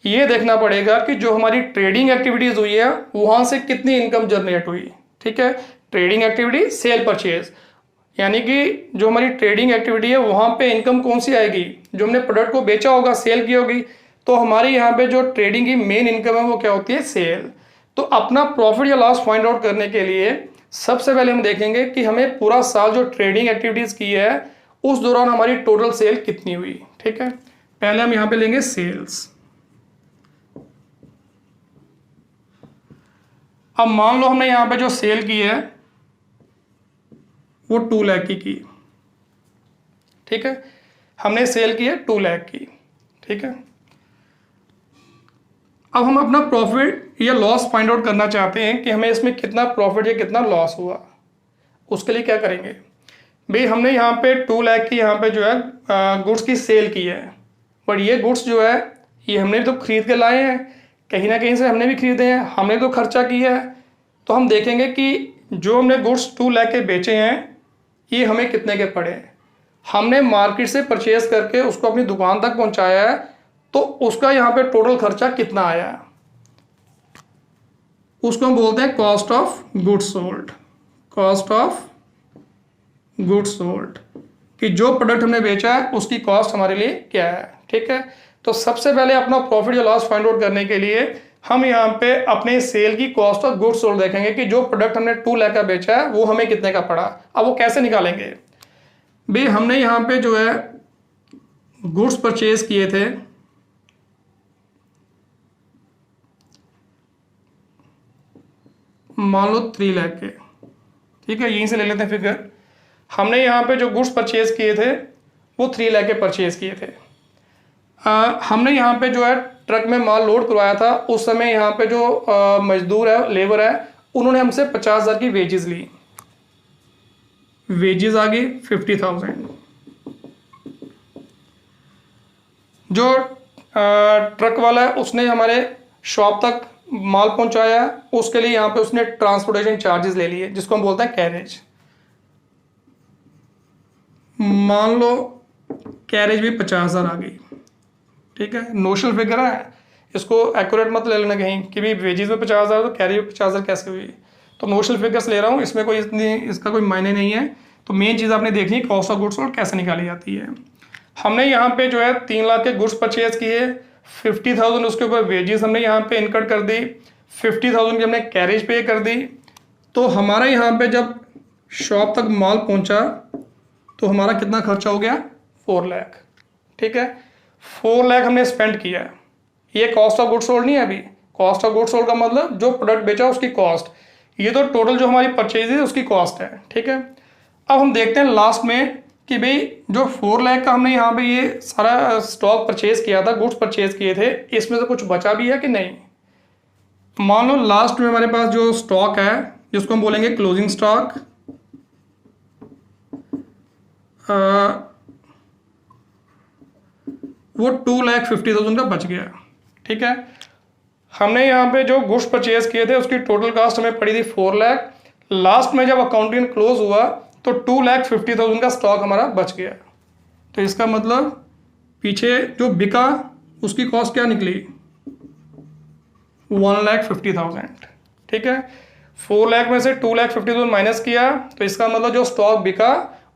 ये देखना पड़ेगा कि जो हमारी ट्रेडिंग एक्टिविटीज़ हुई है वहाँ से कितनी इनकम जनरेट हुई। ठीक है, ट्रेडिंग एक्टिविटी, सेल परचेज, यानी कि जो हमारी ट्रेडिंग एक्टिविटी है वहाँ पे इनकम कौन सी आएगी, जो हमने प्रोडक्ट को बेचा होगा, सेल की होगी। तो हमारे यहाँ पे जो ट्रेडिंग की मेन इनकम है वो क्या होती है, सेल। तो अपना प्रॉफिट या लॉस फाइंड आउट करने के लिए सबसे पहले हम देखेंगे कि हमें पूरा साल जो ट्रेडिंग एक्टिविटीज़ की है उस दौरान हमारी टोटल सेल कितनी हुई। ठीक है, पहले हम यहाँ पे लेंगे सेल्स। अब मान लो हमने यहाँ पे जो सेल की है वो 2 लाख की। ठीक है, हमने सेल की है 2 लाख की। ठीक है, अब हम अपना प्रॉफिट या लॉस फाइंड आउट करना चाहते हैं कि हमें इसमें कितना प्रॉफिट या कितना लॉस हुआ। उसके लिए क्या करेंगे भाई, हमने यहाँ पे 2 लाख की यहाँ पे जो है गुड्स की सेल की है, बट ये गुड्स जो है ये हमने भी तो खरीद के लाए हैं, कहीं ना कहीं से हमने भी खरीदे हैं, हमने तो खर्चा किया है। तो हम देखेंगे कि जो हमने गुड्स 2 लाख के बेचे हैं ये हमें कितने के पड़े हैं। हमने मार्केट से परचेज करके उसको अपनी दुकान तक पहुंचाया है, तो उसका यहाँ पे टोटल खर्चा कितना आया है, उसको हम बोलते हैं cost of goods sold. Cost of goods sold, कि जो प्रोडक्ट हमने बेचा है उसकी कॉस्ट हमारे लिए क्या है। ठीक है, तो सबसे पहले अपना प्रॉफिट या लॉस फाइंड आउट करने के लिए हम यहाँ पे अपने सेल की कॉस्ट ऑफ गुड्स सोल्ड देखेंगे कि जो प्रोडक्ट हमने 2 लाख का बेचा है वो हमें कितने का पड़ा। अब वो कैसे निकालेंगे भाई, हमने यहाँ पे जो है गुड्स परचेज किए थे, मान लो 3 लाख के। ठीक है, यहीं से ले लेते हैं फिगर। हमने यहाँ पे जो गुड्स परचेज किए थे वो 3 लाख के परचेज किए थे। हमने यहाँ पे जो है ट्रक में माल लोड करवाया था, उस समय यहाँ पे जो मजदूर है, लेबर है, उन्होंने हमसे 50,000 की वेजेस ली। वेजेस आ गई 50,000। जो ट्रक वाला है उसने हमारे शॉप तक माल पहुंचाया, उसके लिए यहाँ पे उसने ट्रांसपोर्टेशन चार्जेस ले लिए, जिसको हम बोलते हैं कैरेज। मान लो कैरेज भी 50,000 आ गई। ठीक है, नोशनल फिगर है, इसको एक्यूरेट मत ले लेना कहीं कि भी वेजेस में 50,000 तो कैरेज में 50,000 कैसे हुई। तो नोशनल फिगर्स ले रहा हूँ, इसमें कोई इतनी इसका कोई मायने नहीं है। तो मेन चीज़ आपने देखनी है कॉस्ट ऑफ गुड्स सोल्ड कैसे निकाली जाती है। हमने यहाँ पे जो है 3 लाख के गुड्स परचेज किए, 50,000 उसके ऊपर वेजेस हमने यहाँ पे इनकट कर दी, 50,000 की हमने कैरेज पे कर दी। तो हमारा यहाँ पे जब शॉप तक माल पहुँचा तो हमारा कितना खर्चा हो गया, 4 लाख। ठीक है, 4 लाख हमने स्पेंड किया है। ये कॉस्ट ऑफ गुड्स सोल्ड नहीं है। अभी कॉस्ट ऑफ गुड्स सोल्ड का मतलब जो प्रोडक्ट बेचा उसकी कॉस्ट, ये तो टोटल जो हमारी परचेज है उसकी कॉस्ट है। ठीक है, अब हम देखते हैं लास्ट में कि भाई जो 4 लाख का हमने यहाँ पे ये सारा स्टॉक परचेज किया था, गुड्स परचेज किए थे, इसमें से कुछ बचा भी है कि नहीं। मान लो लास्ट में हमारे पास जो स्टॉक है जिसको हम बोलेंगे क्लोजिंग स्टॉक, वो 2,50,000 का बच गया। ठीक है, हमने यहाँ पे जो गुड्स परचेज किए थे उसकी टोटल कॉस्ट हमें पड़ी थी 4 लाख। लास्ट में जब अकाउंटिंग क्लोज हुआ तो 2,50,000 का स्टॉक हमारा बच गया। तो इसका मतलब पीछे जो बिका उसकी कॉस्ट क्या निकली, 1,50,000। ठीक है, 4 लाख में से 2,50,000 माइनस किया तो इसका मतलब जो स्टॉक बिका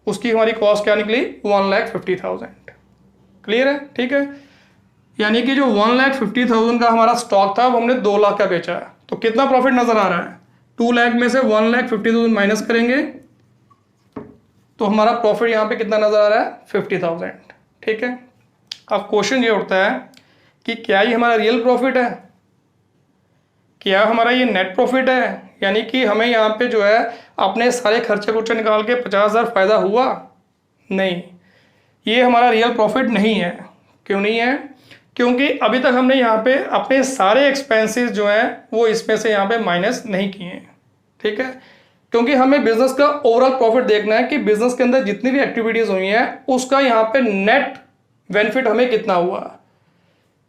उसकी हमारी कॉस्ट क्या निकली, 1,50,000। क्लियर है। ठीक है, यानी कि जो 1,50,000 का हमारा स्टॉक था वो हमने 2 लाख का बेचा है। तो कितना प्रॉफिट नजर आ रहा है, 2 लाख में से 1,50,000 माइनस करेंगे तो हमारा प्रॉफिट यहाँ पे कितना नजर आ रहा है, 50,000। ठीक है, अब क्वेश्चन ये उठता है कि क्या ये हमारा रियल प्रॉफिट है, क्या हमारा ये नेट प्रॉफिट है, यानी कि हमें यहाँ पे जो है अपने सारे खर्चे खुर्चे निकाल के 50,000 फायदा हुआ। नहीं, ये हमारा रियल प्रॉफिट नहीं है। क्यों नहीं है, क्योंकि अभी तक हमने यहाँ पे अपने सारे एक्सपेंसेस जो हैं वो इसमें से यहाँ पे माइनस नहीं किए हैं। ठीक है, क्योंकि हमें बिजनेस का ओवरऑल प्रॉफिट देखना है कि बिजनेस के अंदर जितनी भी एक्टिविटीज हुई हैं उसका यहाँ पे नेट बेनिफिट हमें कितना हुआ।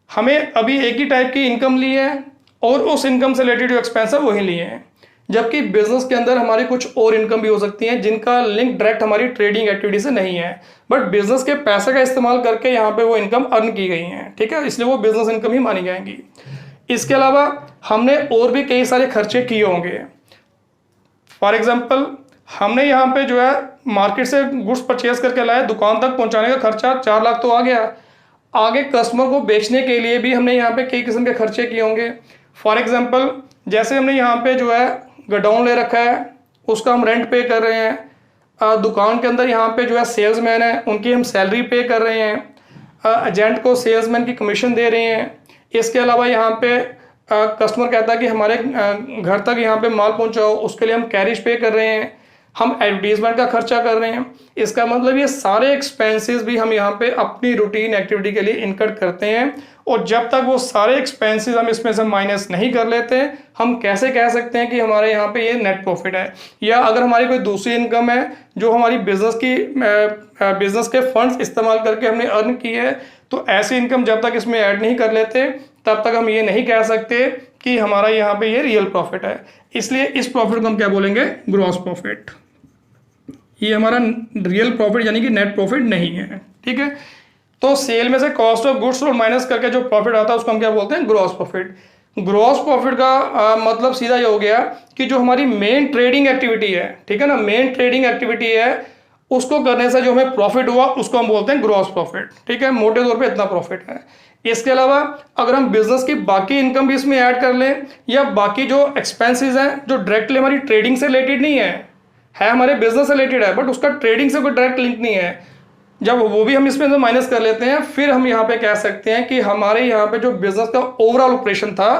हमें अभी एक ही टाइप की इनकम ली है और उस इनकम से रिलेटेड जो एक्सपेंस है वही लिए हैं। जबकि बिजनेस के अंदर हमारी कुछ और इनकम भी हो सकती हैं जिनका लिंक डायरेक्ट हमारी ट्रेडिंग एक्टिविटी से नहीं है, बट बिजनेस के पैसे का इस्तेमाल करके यहाँ पे वो इनकम अर्न की गई हैं, ठीक है, इसलिए वो बिजनेस इनकम ही मानी जाएंगी। इसके अलावा हमने और भी कई सारे खर्चे किए होंगे। फॉर एग्जाम्पल हमने यहाँ पे जो है मार्केट से गुड्स परचेज करके लाए, दुकान तक पहुँचाने का खर्चा 4 लाख तो आ गया। आगे कस्टमर को बेचने के लिए भी हमने यहाँ पे कई किस्म के खर्चे किए होंगे। फॉर एग्जाम्पल जैसे हमने यहाँ पे जो है गोडाउन ले रखा है, उसका हम रेंट पे कर रहे हैं। दुकान के अंदर यहाँ पे जो है सेल्समैन है, उनकी हम सैलरी पे कर रहे हैं। एजेंट को सेल्समैन की कमीशन दे रहे हैं। इसके अलावा यहाँ पे कस्टमर कहता है कि हमारे घर तक यहाँ पे माल पहुँचाओ, उसके लिए हम कैरिज पे कर रहे हैं। हम एडवर्टीजमेंट का खर्चा कर रहे हैं। इसका मतलब ये सारे एक्सपेंसेस भी हम यहाँ पे अपनी रूटीन एक्टिविटी के लिए इनकट करते हैं, और जब तक वो सारे एक्सपेंसेस हम इसमें से माइनस नहीं कर लेते, हम कैसे कह सकते हैं कि हमारे यहाँ पे ये नेट प्रॉफिट है। या अगर हमारी कोई दूसरी इनकम है जो हमारी बिजनेस के फंड्स इस्तेमाल करके हमने अर्न की है, तो ऐसी इनकम जब तक इसमें ऐड नहीं कर लेते तब तक हम ये नहीं कह सकते कि हमारा यहाँ पे ये रियल प्रॉफिट है। इसलिए इस प्रॉफिट को हम क्या बोलेंगे? Gross profit. ये हमारा रियल प्रॉफिट यानी कि नेट प्रॉफिट नहीं है, ठीक है। तो सेल में से कॉस्ट ऑफ गुड्स और माइनस करके जो प्रॉफिट आता है उसको हम क्या बोलते हैं? Gross profit. ग्रॉस प्रॉफिट का मतलब सीधा ये हो गया कि जो हमारी मेन ट्रेडिंग एक्टिविटी है, ठीक है ना, मेन ट्रेडिंग एक्टिविटी है, उसको करने से जो हमें प्रॉफिट हुआ उसको हम बोलते हैं ग्रॉस प्रॉफिट, ठीक है। मोटे तौर पे इतना प्रॉफिट है। इसके अलावा अगर हम बिजनेस की बाकी इनकम भी इसमें ऐड कर लें, या बाकी जो एक्सपेंसेस हैं जो डायरेक्टली हमारी ट्रेडिंग से रिलेटेड नहीं है हमारे बिजनेस से रिलेटेड है, बट उसका ट्रेडिंग से कोई डायरेक्ट लिंक नहीं है, जब वो भी हम इसमें से माइनस कर लेते हैं, फिर हम यहाँ पे कह सकते हैं कि हमारे यहाँ पे जो बिजनेस का ओवरऑल ऑपरेशन था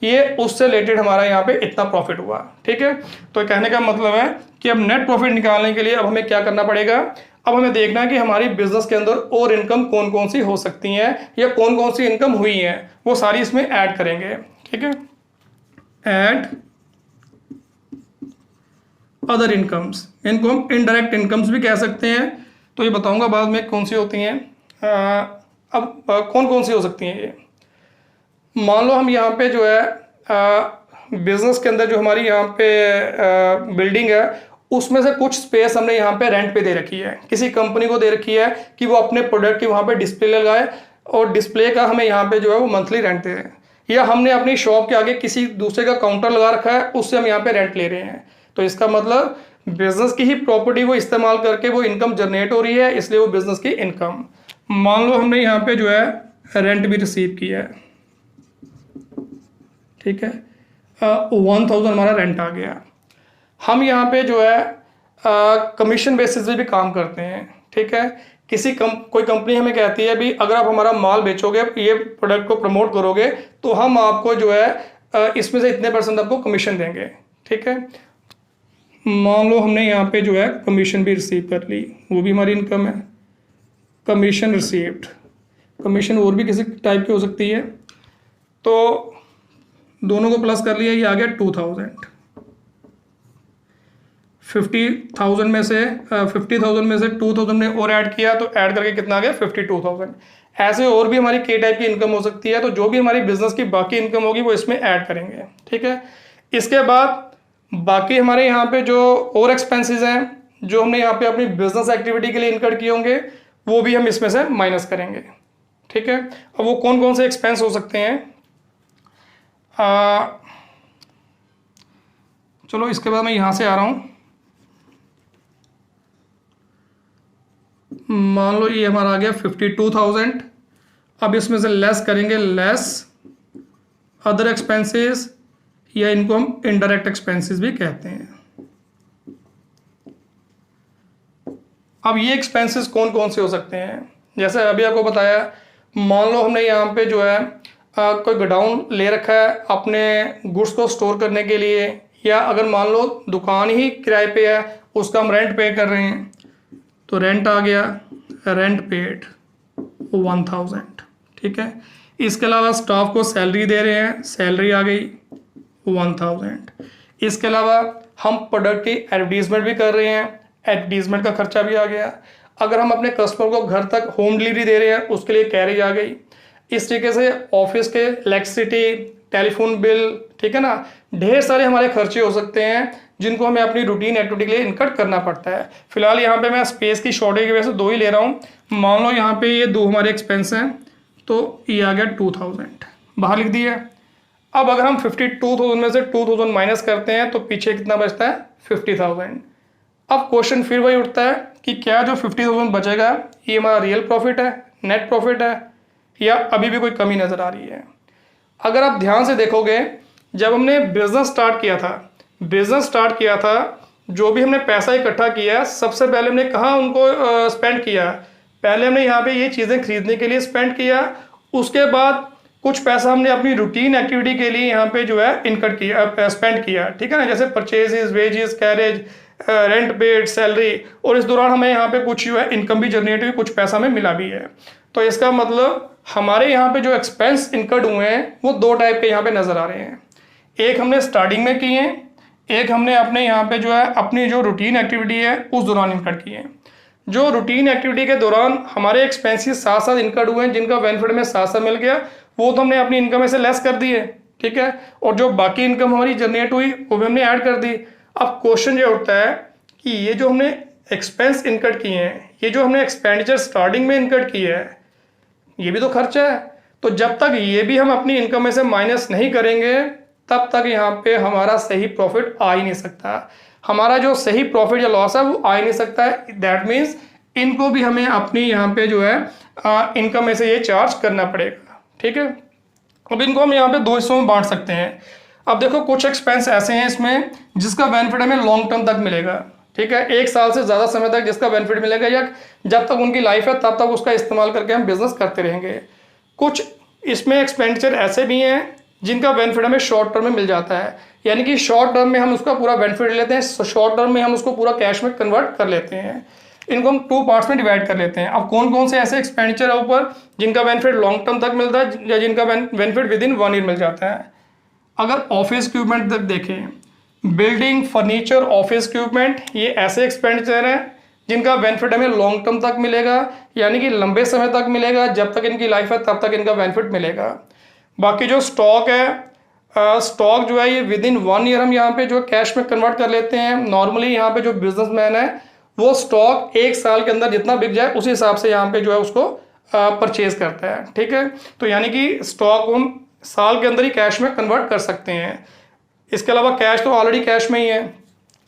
ये उससे रिलेटेड हमारा यहाँ पे इतना प्रॉफिट हुआ, ठीक है। तो कहने का मतलब है कि अब नेट प्रॉफिट निकालने के लिए अब हमें क्या करना पड़ेगा? अब हमें देखना है कि हमारी बिजनेस के अंदर और इनकम कौन कौन सी हो सकती हैं या कौन कौन सी इनकम हुई है, वो सारी इसमें ऐड करेंगे, ठीक है। ऐड अदर इनकम्स, इनको हम इनडायरेक्ट इनकम्स भी कह सकते हैं, तो ये बताऊंगा बाद में कौन सी होती हैं। अब कौन कौन सी हो सकती हैं ये? मान लो हम यहाँ पे जो है बिजनेस के अंदर जो हमारी यहाँ पे बिल्डिंग है, उसमें से कुछ स्पेस हमने यहाँ पे रेंट पे दे रखी है, किसी कंपनी को दे रखी है कि वो अपने प्रोडक्ट की वहाँ पे डिस्प्ले लगाए, और डिस्प्ले का हमें यहाँ पे जो है वो मंथली रेंट दे रहे हैं। या हमने अपनी शॉप के आगे किसी दूसरे का काउंटर लगा रखा है, उससे हम यहाँ पे रेंट ले रहे हैं। तो इसका मतलब बिजनेस की ही प्रॉपर्टी वो इस्तेमाल करके वो इनकम जनरेट हो रही है, इसलिए वो बिजनेस की इनकम। मान लो हमने यहाँ पे जो है रेंट भी रिसीव किया है, ठीक है, 1000 हमारा रेंट आ गया। हम यहाँ पे जो है कमीशन बेसिस पे भी काम करते हैं, ठीक है। कोई कंपनी हमें कहती है भी अगर आप हमारा माल बेचोगे, ये प्रोडक्ट को प्रमोट करोगे, तो हम आपको जो है इसमें से इतने % आपको कमीशन देंगे, ठीक है। मान लो हमने यहाँ पे जो है कमीशन भी रिसीव कर ली, वो भी हमारी इनकम है। कमीशन रिसीव्ड, कमीशन और भी किसी टाइप की हो सकती है, तो दोनों को प्लस कर लिया, ये आ गया 2000। 50,000 में से 2000 ने और ऐड किया, तो ऐड करके कितना आ गया? 52,000। ऐसे और भी हमारी कई टाइप की इनकम हो सकती है, तो जो भी हमारी बिजनेस की बाकी इनकम होगी वो इसमें ऐड करेंगे, ठीक है। इसके बाद बाकी हमारे यहाँ पे जो और एक्सपेंसेस हैं जो हमने यहाँ पे अपनी बिजनेस एक्टिविटी के लिए इनकट किए होंगे, वो भी हम इसमें से माइनस करेंगे, ठीक है। अब वो कौन कौन से एक्सपेंस हो सकते हैं? चलो इसके बाद मैं यहाँ से आ रहा हूँ। मान लो ये हमारा आ गया 52,000। अब इसमें से लेस करेंगे, लेस अदर एक्सपेंसेस, या इनको हम इनडायरेक्ट एक्सपेंसेस भी कहते हैं। अब ये एक्सपेंसेस कौन कौन से हो सकते हैं? जैसे अभी आपको बताया, मान लो हमने यहाँ पे जो है कोई गोडाउन ले रखा है अपने गुड्स को स्टोर करने के लिए, या अगर मान लो दुकान ही किराए पे है, उसका हम रेंट पे कर रहे हैं, तो रेंट आ गया, रेंट पेड 1000, ठीक है। इसके अलावा स्टाफ को सैलरी दे रहे हैं, सैलरी आ गई 1000। इसके अलावा हम प्रोडक्ट की एडवर्टीजमेंट भी कर रहे हैं, एडवर्टीजमेंट का खर्चा भी आ गया। अगर हम अपने कस्टमर को घर तक होम डिलीवरी दे रहे हैं, उसके लिए कैरेज आ गई। इस तरीके से ऑफिस के इलेक्ट्रिसिटी, टेलीफोन बिल, ठीक है ना। ढेर सारे हमारे खर्चे हो सकते हैं जिनको हमें अपनी रूटीन एक्टिविटी के लिए इनकट करना पड़ता है। फिलहाल यहाँ पे मैं स्पेस की शॉर्टेज की वजह से 2 ही ले रहा हूँ। मान लो यहाँ पे ये 2 हमारे एक्सपेंस हैं, तो ये आ गया 2000, बाहर लिख दिया। अब अगर हम 52,000 में से 2000 माइनस करते हैं तो पीछे कितना बचता है, 50,000। अब क्वेश्चन फिर वही उठता है कि क्या जो 50,000 बचेगा ये हमारा रियल प्रॉफिट है, नेट प्रॉफिट है, या अभी भी कोई कमी नज़र आ रही है। अगर आप ध्यान से देखोगे, जब हमने बिजनेस स्टार्ट किया था, जो भी हमने पैसा इकट्ठा किया सबसे पहले हमने कहाँ उनको स्पेंड किया, पहले हमने यहाँ पे ये चीज़ें खरीदने के लिए स्पेंड किया। उसके बाद कुछ पैसा हमने अपनी रूटीन एक्टिविटी के लिए यहाँ पे जो है इनकट किया, स्पेंड किया, ठीक है ना, जैसे purchases, wages, carriage, rent paid, salary, और इस दौरान हमें यहाँ पे कुछ जो है इनकम भी जनरेट हुई, कुछ पैसा हमें मिला भी है। तो इसका मतलब हमारे यहाँ पे जो एक्सपेंस इनकट हुए हैं वो 2 टाइप के यहाँ पे नज़र आ रहे हैं। एक हमने स्टार्टिंग में किए हैं, एक हमने अपने यहाँ पे जो है अपनी जो रूटीन एक्टिविटी है उस दौरान इनकट किए हैं। जो रूटीन एक्टिविटी के दौरान हमारे एक्सपेंसेस साथ साथ इनकट हुए हैं, जिनका बेनिफिट में साथ साथ मिल गया, वो तो हमने अपनी इनकम में से लेस कर दी है, ठीक है, और जो बाकी इनकम हमारी जनरेट हुई वो भी हमने ऐड कर दी। अब क्वेश्चन ये उठता है कि ये जो हमने एक्सपेंस इनकट किए हैं, ये जो हमने एक्सपेंडिचर स्टार्टिंग में इनकट किया है, ये भी तो खर्चा है। तो जब तक ये भी हम अपनी इनकम में से माइनस नहीं करेंगे तब तक यहाँ पे हमारा सही प्रॉफिट आ ही नहीं सकता। हमारा जो सही प्रॉफिट या लॉस है वो आ ही नहीं सकता है। दैट मीन्स इनको भी हमें अपनी यहाँ पे जो है इनकम में से ये चार्ज करना पड़ेगा, ठीक है। अब इनको हम यहाँ पे 2 हिस्सों में बांट सकते हैं। अब देखो, कुछ एक्सपेंस ऐसे हैं इसमें जिसका बेनिफिट हमें लॉन्ग टर्म तक मिलेगा, ठीक है, 1 साल से ज़्यादा समय तक जिसका बेनिफिट मिलेगा, या जब तक उनकी लाइफ है तब तक उसका इस्तेमाल करके हम बिजनेस करते रहेंगे। कुछ इसमें एक्सपेंडिचर ऐसे भी हैं जिनका बेनिफिट हमें शॉर्ट टर्म में मिल जाता है, यानी कि शॉर्ट टर्म में हम उसका पूरा बेनिफिट लेते हैं, शॉर्ट टर्म में हम उसको पूरा कैश में कन्वर्ट कर लेते हैं। इनको हम 2 पार्ट्स में डिवाइड कर लेते हैं। अब कौन कौन से ऐसे एक्सपेंडिचर है ऊपर जिनका बेनिफिट लॉन्ग टर्म तक मिलता है या जिनका बेनिफिट विद इन 1 ईयर मिल जाता है। अगर ऑफिस इक्विपमेंट तक देखें, बिल्डिंग, फर्नीचर, ऑफिस इक्विपमेंट, ये ऐसे एक्सपेंडिचर हैं जिनका बेनिफिट हमें लॉन्ग टर्म तक मिलेगा, यानी कि लंबे समय तक मिलेगा, जब तक इनकी लाइफ है तब तक इनका बेनिफिट मिलेगा। बाकी जो स्टॉक है, स्टॉक जो है ये विद इन 1 ईयर हम यहाँ पे जो कैश में कन्वर्ट कर लेते हैं। नॉर्मली यहाँ पे जो बिजनेसमैन है वो स्टॉक 1 साल के अंदर जितना बिक जाए उसी हिसाब से यहाँ पे जो है उसको परचेज करता है, ठीक है। तो यानी कि स्टॉक हम साल के अंदर ही कैश में कन्वर्ट कर सकते हैं। इसके अलावा कैश तो ऑलरेडी कैश में ही है,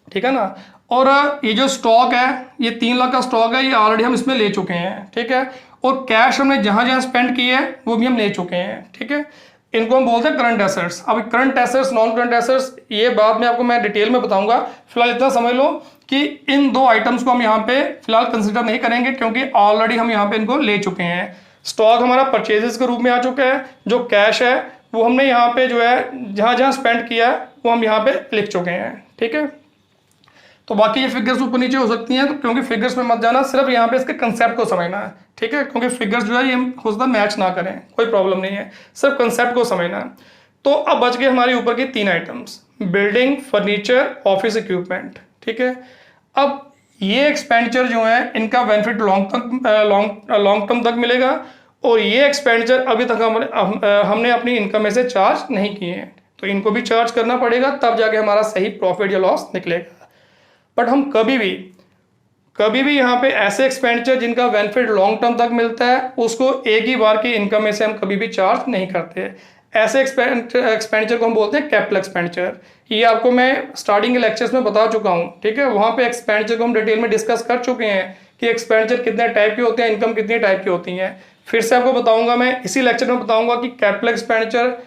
ठीक है ना। और ये जो स्टॉक है, ये 3 लाख का स्टॉक है, ये ऑलरेडी हम इसमें ले चुके हैं, ठीक है। और कैश हमने जहाँ जहाँ स्पेंड किए हैं वो भी हम ले चुके हैं, ठीक है। इनको हम बोलते हैं करंट एसेट्स। अब current assets, non current assets, ये बाद में आपको मैं डिटेल में बताऊंगा। फिलहाल इतना समझ लो कि इन 2 आइटम्स को हम यहाँ पे फिलहाल कंसिडर नहीं करेंगे, क्योंकि ऑलरेडी हम यहाँ पे इनको ले चुके हैं। स्टॉक हमारा परचेजेस के रूप में आ चुका है, जो कैश है वो हमने यहाँ पे जो है जहाँ जहाँ स्पेंड किया है वो हम यहाँ पे लिख चुके हैं, ठीक है। तो बाकी ये फिगर्स ऊपर नीचे हो सकती हैं, तो क्योंकि फिगर्स में मत जाना, सिर्फ यहाँ पे इसके कंसेप्ट को समझना है, ठीक है, क्योंकि फिगर्स जो है ये हो सकता है मैच ना करें, कोई प्रॉब्लम नहीं है, सिर्फ कंसेप्ट को समझना है। तो अब बच गए हमारे ऊपर की 3 items, building, furniture, office equipment, ठीक है। अब ये एक्सपेंडिचर जो है इनका बेनिफिट लॉन्ग टर्म तक मिलेगा, और ये एक्सपेंडिचर अभी तक हमने अपनी इनकम में से चार्ज नहीं किए हैं, तो इनको भी चार्ज करना पड़ेगा, तब जाके हमारा सही प्रॉफिट या लॉस निकलेगा। बट हम कभी भी यहाँ पे ऐसे एक्सपेंडिचर जिनका बेनिफिट लॉन्ग टर्म तक मिलता है उसको एक ही बार की इनकम में से हम कभी भी चार्ज नहीं करते। ऐसे एक्सपेंडिचर को हम बोलते हैं कैपिटल एक्सपेंडिचर। ये आपको मैं स्टार्टिंग के लेक्चर्स में बता चुका हूँ, ठीक है। वहाँ पे एक्सपेंडिचर को हम डिटेल में डिस्कस कर चुके हैं कि एक्सपेंडिचर कितने टाइप के होते हैं, इनकम कितनी टाइप की होती हैं। फिर से आपको बताऊंगा, मैं इसी लेक्चर में बताऊंगा कि कैपिटल एक्सपेंडिचर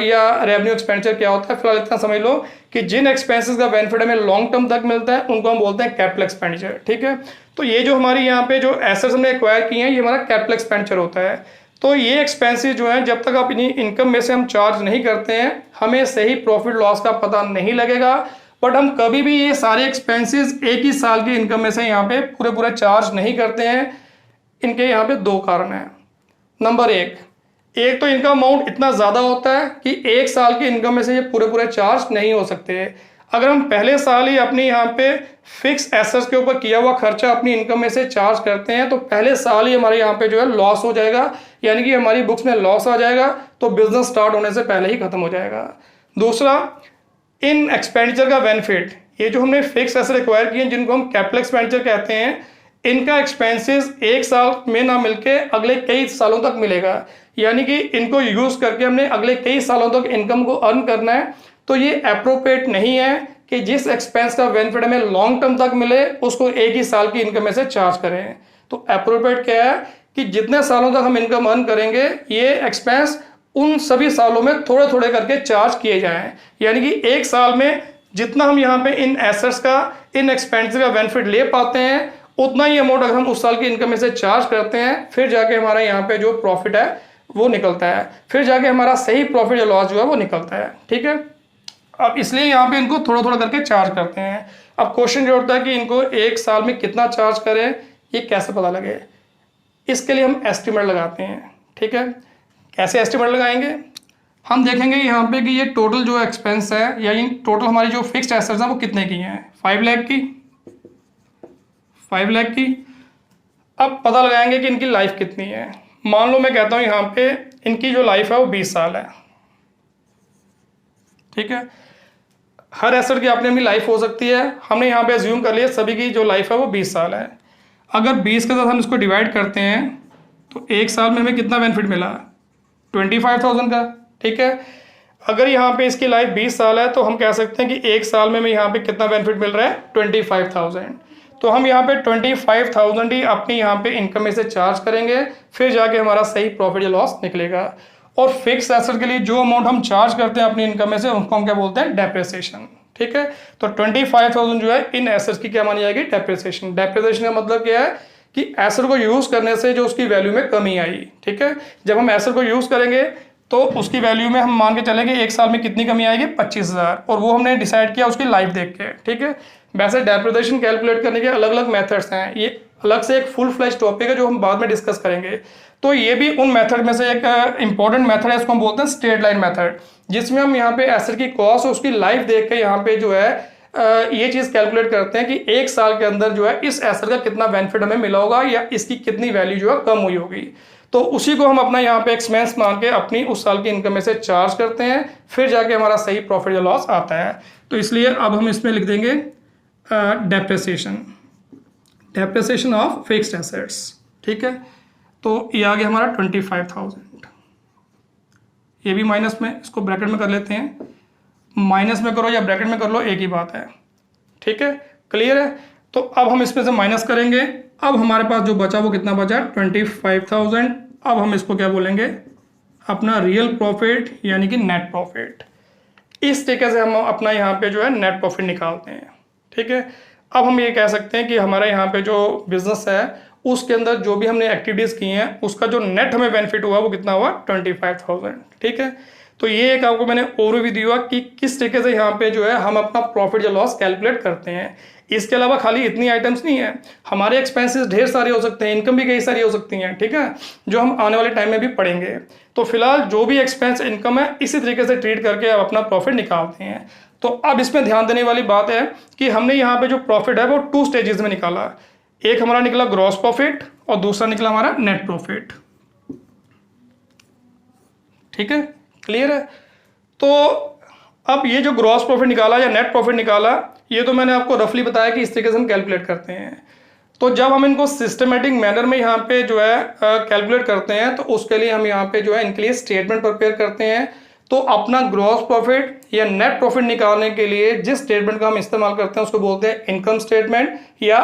या रेवेन्यू एक्सपेंडिचर क्या होता है। फिलहाल इतना समझ लो कि जिन एक्सपेंसेस का बेनिफिट हमें लॉन्ग टर्म तक मिलता है उनको हम बोलते हैं कैपिटल एक्सपेंडिचर, ठीक है। तो ये जो हमारी यहाँ पे जो एसेट्स हमने एक्वायर किए हैं ये हमारा कैपिटल एक्सपेंडिचर होता है। तो ये एक्सपेंसेस जो हैं जब तक आप इनकम में से हम चार्ज नहीं करते हैं हमें सही प्रॉफिट लॉस का पता नहीं लगेगा। बट हम कभी भी ये सारे एक्सपेंसेस एक ही साल की इनकम में से यहाँ पे पूरे चार्ज नहीं करते हैं। इनके यहाँ पे 2 कारण हैं। नंबर 1 तो इनका अमाउंट इतना ज़्यादा होता है कि 1 साल की इनकम में से ये पूरे चार्ज नहीं हो सकते। अगर हम पहले साल ही अपनी यहाँ पे फिक्स एसेट्स के ऊपर किया हुआ खर्चा अपनी इनकम में से चार्ज करते हैं तो पहले साल ही हमारे यहाँ पे जो है लॉस हो जाएगा, यानी कि हमारी बुक्स में लॉस आ जाएगा, तो बिजनेस स्टार्ट होने से पहले ही खत्म हो जाएगा। दूसरा, इन एक्सपेंडिचर का बेनिफिट, ये जो हमने फिक्स एसेट एक्वायर किए हैं जिनको हम कैपिटल एक्सपेंडिचर कहते हैं, इनका एक्सपेंसेस एक साल में ना मिलके अगले कई सालों तक मिलेगा। यानी कि इनको यूज करके हमने अगले कई सालों तक इनकम को अर्न करना है। तो ये अप्रोप्रिएट नहीं है कि जिस एक्सपेंस का बेनिफिट हमें लॉन्ग टर्म तक मिले उसको एक ही साल की इनकम में से चार्ज करें। तो अप्रोप्रिएट क्या है कि जितने सालों तक हम इनकम अर्न करेंगे ये एक्सपेंस उन सभी सालों में थोड़े थोड़े करके चार्ज किए जाएं। यानी कि एक साल में जितना हम यहाँ पे इन एसेट्स का, इन एक्सपेंसेस का बेनिफिट ले पाते हैं उतना ही अमाउंट अगर हम उस साल की इनकम में से चार्ज करते हैं, फिर जाके हमारा यहाँ पे जो प्रॉफिट है वो निकलता है, फिर जाके हमारा सही प्रॉफिट या लॉस जो है वो निकलता है। ठीक है, अब इसलिए यहाँ पे इनको थोड़ा थोड़ा करके चार्ज करते हैं। अब क्वेश्चन जो होता है कि इनको एक साल में कितना चार्ज करें, ये कैसे पता लगे, इसके लिए हम एस्टिमेट लगाते हैं। ठीक है, कैसे एस्टिमेट लगाएंगे, हम देखेंगे यहाँ पे कि ये टोटल जो एक्सपेंस है या टोटल हमारी जो फिक्स्ड एसेट्स हैं वो कितने की हैं, 5 लाख की, 5 लाख की। अब पता लगाएंगे कि इनकी लाइफ कितनी है। मान लो मैं कहता हूँ यहाँ पे इनकी जो लाइफ है वो 20 साल है। ठीक है, हर एसेट की अपनी अपनी लाइफ हो सकती है, हमने यहाँ पे अज्यूम कर लिया सभी की जो लाइफ है वो 20 साल है। अगर 20 के साथ हम इसको डिवाइड करते हैं तो एक साल में हमें कितना बेनिफिट मिला, 25,000 का। ठीक है, अगर यहाँ पे इसकी लाइफ 20 साल है तो हम कह सकते हैं कि एक साल में हमें यहाँ पे कितना बेनिफिट मिल रहा है, 25,000। तो हम यहाँ पे 25,000 ही अपनी यहाँ पे इनकम में से चार्ज करेंगे, फिर जाके हमारा सही प्रॉफिट या लॉस निकलेगा। और फिक्स एसेट के लिए जो अमाउंट हम चार्ज करते हैं अपनी इनकम में से उसको हम क्या बोलते हैं, डेप्रिसिएशन। ठीक है, तो 25,000 जो है इन एसेट्स की क्या मानी जाएगी, डेप्रिसिएशन। डेप्रिसिएशन का मतलब क्या है कि एसेट को यूज करने से जो उसकी वैल्यू में कमी आई। ठीक है, जब हम एसेट को यूज करेंगे तो उसकी वैल्यू में हम मान के चलेंगे एक साल में कितनी कमी आएगी, 25,000, और वो हमने डिसाइड किया उसकी लाइफ देख के। ठीक है, वैसे डेप्रिसिएशन कैलकुलेट करने के अलग अलग मेथड्स हैं, ये अलग से एक फुल फ्लैश टॉपिक है जो हम बाद में डिस्कस करेंगे। तो ये भी उन मेथड में से एक इंपॉर्टेंट मेथड है, इसको हम बोलते हैं स्ट्रेट लाइन मेथड, जिसमें हम यहाँ पे एसेट की कॉस्ट और उसकी लाइफ देख के यहाँ पे जो है ये चीज कैलकुलेट करते हैं कि एक साल के अंदर जो है इस एसेट का कितना बेनिफिट हमें मिला होगा या इसकी कितनी वैल्यू जो है कम हुई होगी। तो उसी को हम अपना यहाँ पे एक्सपेंस मान के अपनी उस साल की इनकम में से चार्ज करते हैं, फिर जाके हमारा सही प्रॉफिट या लॉस आता है। तो इसलिए अब हम इसमें लिख देंगे depreciation, depreciation of fixed assets. ठीक है, तो ये आ गया हमारा 25,000। ये भी माइनस में, इसको ब्रैकेट में कर लेते हैं, माइनस में करो या ब्रैकेट में कर लो एक ही बात है। ठीक है, क्लियर है। तो अब हम इसमें से माइनस करेंगे, अब हमारे पास जो बचा वो कितना बचा, 25,000। अब हम इसको क्या बोलेंगे, अपना रियल प्रॉफिट यानी कि नेट प्रॉफिट। इस तरीके से हम अपना यहाँ पे जो है नेट प्रॉफिट निकालते हैं। ठीक है, अब हम ये कह सकते हैं कि हमारे यहाँ पे जो बिजनेस है उसके अंदर जो भी हमने एक्टिविटीज़ की हैं उसका जो नेट हमें बेनिफिट हुआ वो कितना हुआ, 25,000। ठीक है, तो ये एक आपको मैंने ओवरव्यू दिया कि किस तरीके से यहाँ पे जो है हम अपना प्रॉफिट या लॉस कैलकुलेट करते हैं। इसके अलावा खाली इतनी आइटम्स नहीं है, हमारे एक्सपेंसेस ढेर सारे हो सकते हैं, इनकम भी कई सारी हो सकती हैं। ठीक है, जो हम आने वाले टाइम में भी पढ़ेंगे। तो फिलहाल जो भी एक्सपेंस इनकम है इसी तरीके से ट्रीट करके आप अपना प्रॉफिट निकालते हैं। तो अब इसमें ध्यान देने वाली बात है कि हमने यहाँ पे जो प्रॉफिट है वो 2 स्टेजेस में निकाला। एक हमारा निकला ग्रॉस प्रॉफिट और दूसरा निकला हमारा नेट प्रॉफिट। ठीक है, क्लियर है। तो अब ये जो ग्रॉस प्रॉफिट निकाला या नेट प्रॉफिट निकाला, ये तो मैंने आपको रफली बताया कि इस तरीके से हम कैलकुलेट करते हैं। तो जब हम इनको सिस्टमेटिक मैनर में यहाँ पे जो है कैलकुलेट करते हैं तो उसके लिए हम यहाँ पे जो है इनके लिए स्टेटमेंट प्रिपेयर करते हैं। तो अपना ग्रॉस प्रॉफिट या नेट प्रॉफिट निकालने के लिए जिस स्टेटमेंट का हम इस्तेमाल करते हैं उसको बोलते हैं इनकम स्टेटमेंट या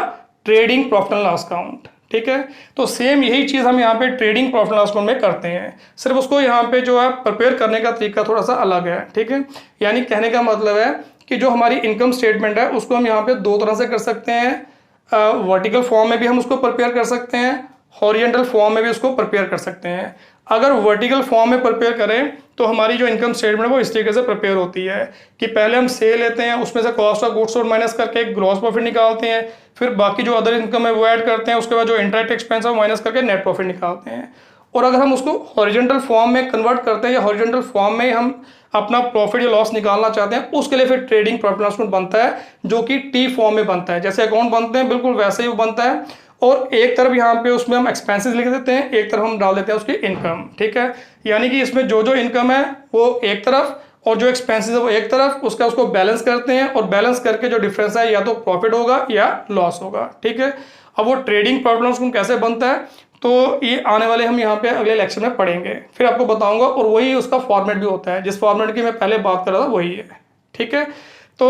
trading profit and loss account. ठीक है, तो सेम यही चीज़ हम यहाँ पे trading profit and loss account में करते हैं, सिर्फ उसको यहाँ पे जो है प्रिपेयर करने का तरीका थोड़ा सा अलग है। ठीक है, यानी कहने का मतलब है कि जो हमारी इनकम स्टेटमेंट है उसको हम यहाँ पे 2 तरह से कर सकते हैं। वर्टिकल फॉर्म में भी हम उसको प्रिपेयर कर सकते हैं, हॉरिजॉन्टल फॉर्म में भी उसको प्रिपेयर कर सकते हैं। अगर वर्टिकल फॉर्म में प्रिपेयर करें तो हमारी जो इनकम स्टेटमेंट है वो इस तरीके से प्रिपेयर होती है कि पहले हम सेल लेते हैं, उसमें से cost of goods sold minus करके ग्रॉस प्रॉफिट निकालते हैं, फिर बाकी जो अदर इनकम है वो ऐड करते हैं, उसके बाद जो इंटरेस्ट एक्सपेंस है वो माइनस करके नेट प्रॉफिट निकालते हैं। और अगर हम उसको हॉरिजॉन्टल फॉर्म में कन्वर्ट करते हैं या हॉरिजॉन्टल फॉर्म में हम अपना प्रॉफिट या लॉस निकालना चाहते हैं, उसके लिए फिर ट्रेडिंग प्रॉफिट लॉस अकाउंट बनता है जो कि टी फॉर्म में बनता है। जैसे अकाउंट बनते हैं बिल्कुल वैसे ही वो बनता है, और एक तरफ यहाँ पे उसमें हम एक्सपेंसेस लिख देते हैं, एक तरफ हम डाल देते हैं उसकी इनकम। ठीक है, यानी कि इसमें जो जो इनकम है वो एक तरफ और जो एक्सपेंसेस है वो एक तरफ, उसको बैलेंस करते हैं और बैलेंस करके जो डिफरेंस है या तो प्रॉफिट होगा या लॉस होगा। ठीक है, अब वो ट्रेडिंग प्रॉफिट कैसे बनता है तो ये आने वाले हम यहाँ पे अगले लेक्चर में पढ़ेंगे, फिर आपको बताऊंगा। और वही उसका फॉर्मेट भी होता है, जिस फॉर्मेट की मैं पहले बात कर रहा था वही है। ठीक है, तो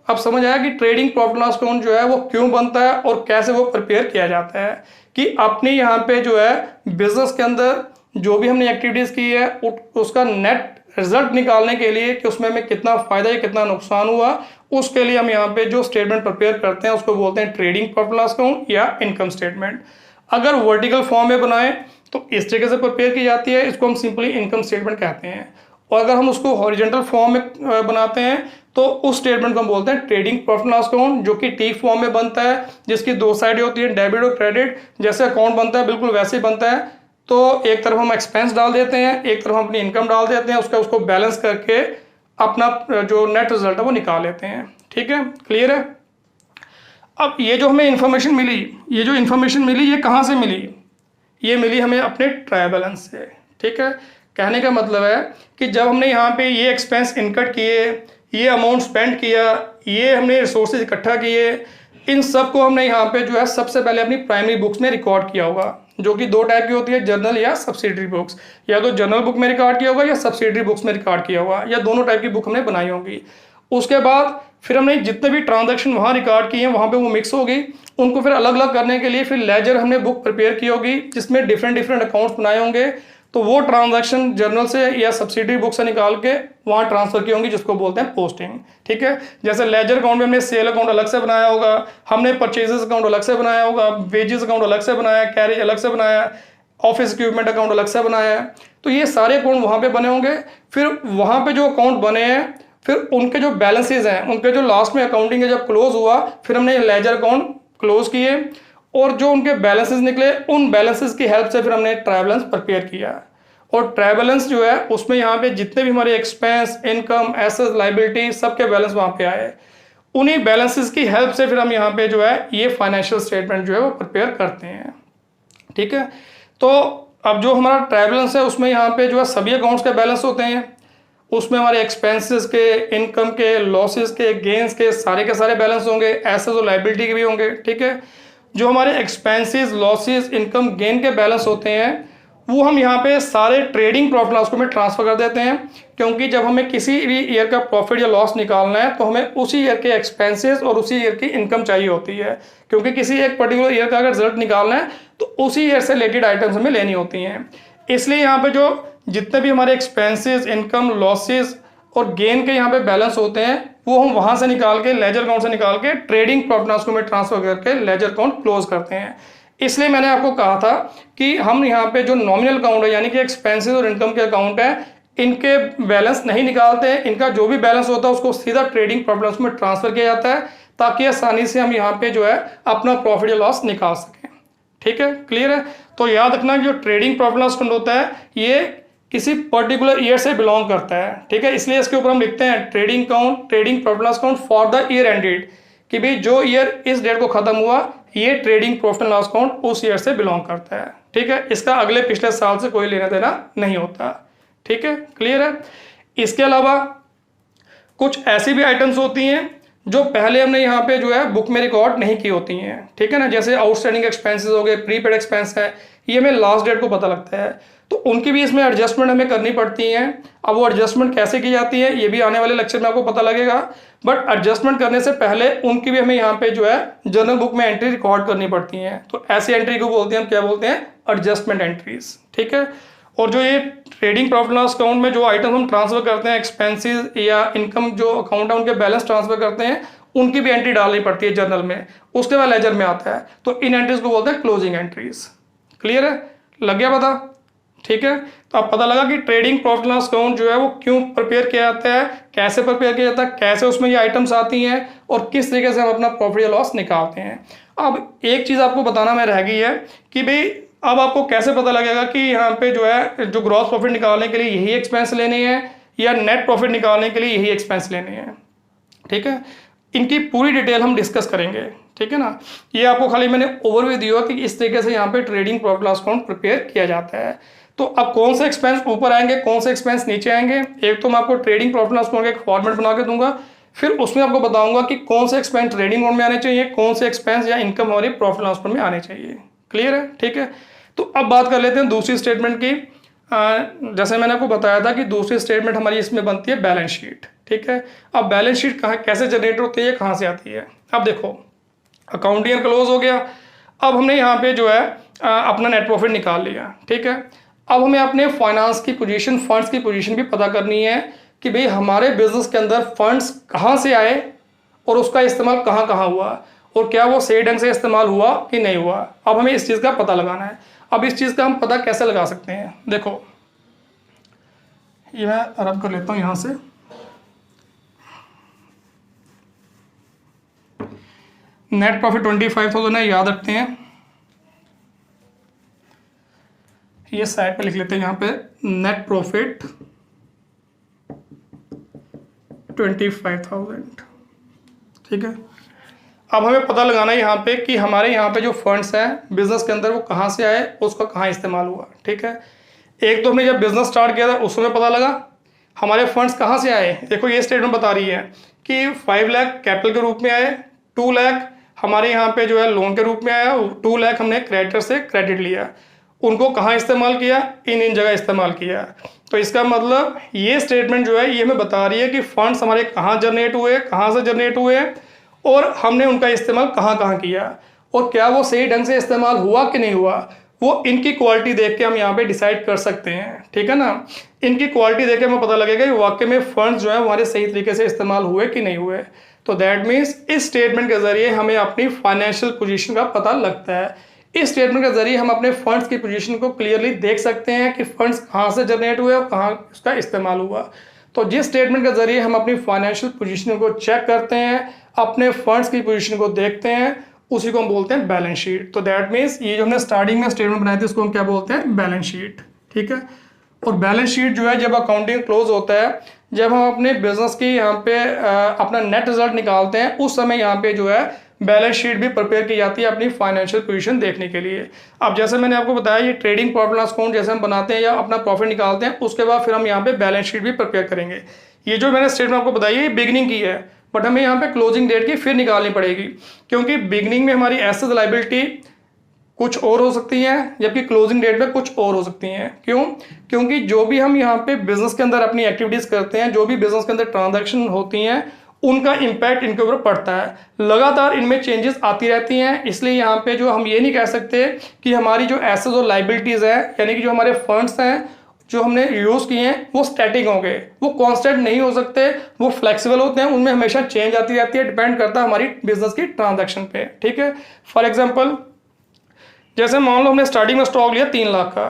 अब समझ आया कि ट्रेडिंग प्रॉफिट लॉस अकाउंट जो है वो क्यों बनता है और कैसे वो प्रिपेयर किया जाता है। कि अपने यहाँ पे जो है बिजनेस के अंदर जो भी हमने एक्टिविटीज की है उसका नेट रिजल्ट निकालने के लिए कि उसमें हमें कितना फायदा या कितना नुकसान हुआ, उसके लिए हम यहाँ पे जो स्टेटमेंट प्रिपेयर करते हैं उसको बोलते हैं ट्रेडिंग प्रॉफिट लॉस अकाउंट या इनकम स्टेटमेंट। अगर वर्टिकल फॉर्म में बनाए तो इस तरीके से प्रिपेयर की जाती है, इसको हम सिंपली इनकम स्टेटमेंट कहते हैं। और अगर हम उसको हॉरिजॉन्टल फॉर्म में बनाते हैं तो उस स्टेटमेंट को हम बोलते हैं ट्रेडिंग प्रॉफिट लॉस अकाउंट, जो कि टी फॉर्म में बनता है, जिसकी दो साइडें होती है, डेबिट और क्रेडिट। जैसे अकाउंट बनता है बिल्कुल वैसे ही बनता है। तो एक तरफ हम एक्सपेंस डाल देते हैं, एक तरफ हम अपनी इनकम डाल देते हैं, उसको बैलेंस करके अपना जो नेट रिजल्ट है वो निकाल लेते हैं। ठीक है, क्लियर है। अब ये जो हमें इंफॉर्मेशन मिली, ये कहाँ से मिली? ये मिली हमें अपने ट्रायल बैलेंस से। ठीक है, कहने का मतलब है कि जब हमने यहाँ पे ये एक्सपेंस इनकट किए, ये अमाउंट स्पेंड किया, ये हमने रिसोर्सेज इकट्ठा किए, इन सब को हमने यहाँ पे जो है सबसे पहले अपनी प्राइमरी बुक्स में रिकॉर्ड किया होगा, जो कि दो टाइप की होती है, जर्नल या सब्सिडरी बुक्स। या तो जर्नल बुक में रिकॉर्ड किया होगा या सब्सिडरी बुक्स में रिकॉर्ड किया होगा, या दोनों टाइप की बुक हमने बनाई होगी। उसके बाद फिर हमने जितने भी ट्रांजैक्शन वहाँ रिकॉर्ड किए हैं वहाँ पे वो मिक्स होगी, उनको फिर अलग अलग करने के लिए फिर लेजर हमने बुक प्रिपेयर की होगी, जिसमें डिफरेंट अकाउंट्स बनाए होंगे। तो वो ट्रांजैक्शन जर्नल से या सब्सिडरी बुक से निकाल के वहाँ ट्रांसफर की होंगी, जिसको बोलते हैं पोस्टिंग। ठीक है, जैसे लेजर अकाउंट में हमने सेल अकाउंट अलग से बनाया होगा, हमने परचेजेस अकाउंट अलग से बनाया होगा, वेजेस अकाउंट अलग से बनाया, कैरेज अलग से बनाया, ऑफिस इक्विपमेंट अकाउंट अलग से बनाया है। तो ये सारे अकाउंट वहाँ पे बने होंगे। फिर वहाँ पे जो अकाउंट बने हैं फिर उनके जो बैलेंसेज हैं, उनके जो लास्ट में अकाउंटिंग जब क्लोज हुआ फिर हमने लेजर अकाउंट क्लोज किए, और जो उनके बैलेंसेज निकले उन बैलेंसेज की हेल्प से फिर हमने ट्रायल बैलेंस प्रिपेयर किया। और ट्रायल बैलेंस जो है उसमें यहाँ पे जितने भी हमारे एक्सपेंस, इनकम, एसेट्स, लाइबिलिटी सबके बैलेंस वहाँ पे आए, उन्हीं बैलेंसेज की हेल्प से फिर हम यहाँ पे जो है ये फाइनेंशियल स्टेटमेंट जो है वो प्रिपेयर करते हैं। ठीक है, तो अब जो हमारा ट्रायल बैलेंस है उसमें यहाँ पे जो है सभी अकाउंट्स के बैलेंस होते हैं, उसमें हमारे एक्सपेंसेस के, इनकम के, लॉसेस के, गेन्स के सारे बैलेंस होंगे, एसेट्स और लाइबिलिटी के भी होंगे। ठीक है, जो हमारे एक्सपेंसेस, लॉसेस, इनकम, गेन के बैलेंस होते हैं वो हम यहाँ पे सारे ट्रेडिंग प्रॉफिट लॉस को में ट्रांसफर कर देते हैं, क्योंकि जब हमें किसी भी ईयर का प्रॉफिट या लॉस निकालना है तो हमें उसी ईयर के एक्सपेंसेस और उसी ईयर की इनकम चाहिए होती है, क्योंकि किसी एक पर्टिकुलर ईयर का अगर रिजल्ट निकालना है तो उसी ईयर से रिलेटेड आइटम्स हमें लेनी होती हैं। इसलिए यहाँ पे जो जितने भी हमारे एक्सपेंसेस, इनकम, लॉसेस और गेन के यहाँ पे बैलेंस होते हैं वो हम वहाँ से निकाल के, लेजर अकाउंट से निकाल के ट्रेडिंग प्रॉफिट लॉस को में ट्रांसफर करके लेजर अकाउंट क्लोज करते हैं। इसलिए मैंने आपको कहा था कि हम यहाँ पे जो नॉमिनल अकाउंट है यानी कि एक्सपेंसेस और इनकम के अकाउंट है, इनके बैलेंस नहीं निकालते हैं। इनका जो भी बैलेंस होता है उसको सीधा ट्रेडिंग प्रॉफिट लॉस में ट्रांसफर किया जाता है, ताकि आसानी से हम यहाँ पे जो है अपना प्रॉफिट या लॉस निकाल सकें। ठीक है, क्लियर है। तो याद रखना कि जो ट्रेडिंग प्रॉफिट लॉस अकाउंट होता है ये किसी पर्टिकुलर ईयर से बिलोंग करता है। ठीक है, इसलिए इसके ऊपर हम लिखते हैं trading account, trading profit loss account for the year ended, कि भाई जो ईयर इस डेट को खत्म हुआ ये ट्रेडिंग प्रॉफिट लॉस अकाउंट उस ईयर से बिलोंग करता है। ठीक है, इसका अगले पिछले साल से कोई लेना देना नहीं होता। ठीक है, क्लियर है। इसके अलावा कुछ ऐसी भी आइटम्स होती हैं जो पहले हमने यहाँ पे जो है बुक में रिकॉर्ड नहीं की होती हैं। ठीक है ना, जैसे आउटस्टैंडिंग एक्सपेंसेस हो गए, प्रीपेड एक्सपेंस है, ये हमें लास्ट डेट को पता लगता है, तो उनकी भी इसमें एडजस्टमेंट हमें करनी पड़ती हैं। अब वो एडजस्टमेंट कैसे की जाती है ये भी आने वाले लेक्चर में आपको पता लगेगा, बट एडजस्टमेंट करने से पहले उनकी भी हमें यहाँ पे जो है जर्नल बुक में एंट्री रिकॉर्ड करनी पड़ती हैं। तो ऐसी एंट्री को बोलते हैं, हम क्या बोलते हैं, एडजस्टमेंट एंट्रीज। ठीक है, और जो ये ट्रेडिंग प्रॉफिट लॉस अकाउंट में जो आइटम हम ट्रांसफर करते हैं, एक्सपेंसेस या इनकम जो अकाउंट है उनके बैलेंस ट्रांसफर करते हैं, उनकी भी एंट्री डालनी पड़ती है जर्नल में, उसके बाद लेजर में आता है। तो इन एंट्रीज को बोलते हैं क्लोजिंग एंट्रीज। क्लियर है, लग गया पता। ठीक है, तो अब पता लगा कि ट्रेडिंग प्रॉफिट लॉस अकाउंट जो है वो क्यों प्रिपेयर किया जाता है, कैसे प्रिपेयर किया जाता है, कैसे उसमें ये आइटम्स आती हैं और किस तरीके से हम अपना प्रॉफिट या लॉस निकालते हैं। अब एक चीज़ आपको बताना मैं रह गई है कि भाई अब आपको कैसे पता लगेगा कि यहाँ पे जो है जो ग्रॉस प्रॉफिट निकालने के लिए यही एक्सपेंस लेने हैं या नेट प्रॉफिट निकालने के लिए यही एक्सपेंस लेने हैं। ठीक है, इनकी पूरी डिटेल हम डिस्कस करेंगे। ठीक है ना, ये आपको खाली मैंने ओवरव्यू दिया कि इस तरीके से यहाँ पे trading profit loss account prepare किया जाता है। तो अब कौन से एक्सपेंस ऊपर आएंगे, कौन से एक्सपेंस नीचे आएंगे, एक तो मैं आपको ट्रेडिंग प्रॉफिट लॉस अकाउंट का एक फॉर्मेट बना के दूंगा, फिर उसमें आपको बताऊंगा कि कौन से एक्सपेंस ट्रेडिंग मोड में आने चाहिए, कौन से एक्सपेंस या इनकम हमारी प्रॉफिट लॉस अकाउंट में आने चाहिए। क्लियर है? ठीक है। तो अब बात कर लेते हैं दूसरी स्टेटमेंट की। जैसे मैंने आपको बताया था कि दूसरी स्टेटमेंट हमारी इसमें बनती है बैलेंस शीट। ठीक है। अब बैलेंस शीट कहाँ कैसे जनरेट होती है, कहाँ से आती है? अब देखो, अकाउंट ईयर क्लोज हो गया। अब हमने यहाँ पे जो है अपना नेट प्रॉफिट निकाल लिया। ठीक है। अब हमें अपने फाइनेंस की पोजीशन, फंड्स की पोजीशन भी पता करनी है कि भाई हमारे बिजनेस के अंदर फंड्स कहाँ से आए और उसका इस्तेमाल कहाँ कहाँ हुआ और क्या वो सही ढंग से इस्तेमाल हुआ कि नहीं हुआ। अब हमें इस चीज़ का पता लगाना है। अब इस चीज़ का हम पता कैसे लगा सकते हैं? देखो, ये मैं रब कर लेता हूँ यहाँ से। नेट प्रॉफिट 25,000 है, याद रखते हैं। ये साइड पे लिख लेते हैं यहाँ पे, नेट प्रॉफिट 25,000। ठीक है। अब हमें पता लगाना है यहाँ पे कि हमारे यहाँ पे जो फंड्स हैं बिजनेस के अंदर वो कहाँ से आए, उसका कहाँ इस्तेमाल हुआ। ठीक है। एक तो हमने जब बिजनेस स्टार्ट किया था उस समय पता लगा हमारे फंड्स कहाँ से आए। देखो, ये स्टेटमेंट बता रही है कि 5 लाख कैपिटल के रूप में आए, 2 लाख हमारे यहाँ पे जो है लोन के रूप में आया, 2 लाख हमने क्रेडिटर से क्रेडिट लिया। उनको कहाँ इस्तेमाल किया? इन जगह इस्तेमाल किया। तो इसका मतलब ये स्टेटमेंट जो है ये हमें बता रही है कि फंड्स हमारे कहाँ जनरेट हुए, कहाँ से जनरेट हुए और हमने उनका इस्तेमाल कहाँ कहाँ किया और क्या वो सही ढंग से इस्तेमाल हुआ कि नहीं हुआ। वो इनकी क्वालिटी देख के हम यहाँ पे डिसाइड कर सकते हैं। ठीक है ना। इनकी क्वालिटी देख के हमें पता लगेगा कि वाकई में फंड्स जो है हमारे सही तरीके से इस्तेमाल हुए कि नहीं हुए। तो दैट मीन्स इस स्टेटमेंट के जरिए हमें अपनी फाइनेंशियल पोजीशन का पता लगता है। इस स्टेटमेंट के जरिए हम अपने फंड्स की पोजीशन को क्लियरली देख सकते हैं कि फंड्स कहाँ से जनरेट हुए और कहाँ उसका इस्तेमाल हुआ। तो जिस स्टेटमेंट के जरिए हम अपनी फाइनेंशियल पोजीशन को चेक करते हैं, अपने फंड्स की पोजीशन को देखते हैं, उसी को हम बोलते हैं बैलेंस शीट। तो दैट मीन्स ये जो हमने स्टार्टिंग में स्टेटमेंट बनाई थी उसको हम क्या बोलते हैं? Balance sheet. ठीक है। और बैलेंस शीट जो है जब अकाउंटिंग क्लोज होता है, जब हम अपने बिजनेस की यहाँ पे अपना नेट रिजल्ट निकालते हैं, उस समय यहाँ पे जो है बैलेंस शीट भी प्रिपेयर की जाती है अपनी फाइनेंशियल पोजीशन देखने के लिए। अब जैसे मैंने आपको बताया, ये ट्रेडिंग प्रॉफिट लॉस अकाउंट जैसे हम बनाते हैं या अपना प्रॉफिट निकालते हैं, उसके बाद फिर हम यहाँ पे बैलेंस शीट भी प्रिपेयर करेंगे। ये जो मैंने स्टेटमेंट आपको बताई है ये बिगिनिंग की है, बट हमें यहाँ पे क्लोजिंग डेट की फिर निकालनी पड़ेगी, क्योंकि बिगिनिंग में हमारी एसेट लायबिलिटी कुछ और हो सकती हैं जबकि क्लोजिंग डेट पे कुछ और हो सकती हैं। क्यों? क्योंकि जो भी हम यहाँ पे बिजनेस के अंदर अपनी एक्टिविटीज करते हैं, जो भी बिजनेस के अंदर ट्रांजैक्शन होती हैं, उनका इम्पैक्ट इनके ऊपर पड़ता है। लगातार इनमें चेंजेस आती रहती हैं। इसलिए यहाँ पे जो हम ये नहीं कह सकते कि हमारी जो एसेट्स और लायबिलिटीज है, यानी कि जो हमारे फंड्स हैं जो हमने यूज़ किए हैं वो स्टैटिक होंगे, वो कांस्टेंट नहीं हो सकते, वो फ्लेक्सिबल होते हैं, उनमें हमेशा चेंज आती रहती है, डिपेंड करता है हमारी बिजनेस की ट्रांजैक्शन पे। ठीक है। फॉर एग्जांपल, जैसे मान लो हमने स्टार्टिंग में स्टॉक लिया 3 लाख का,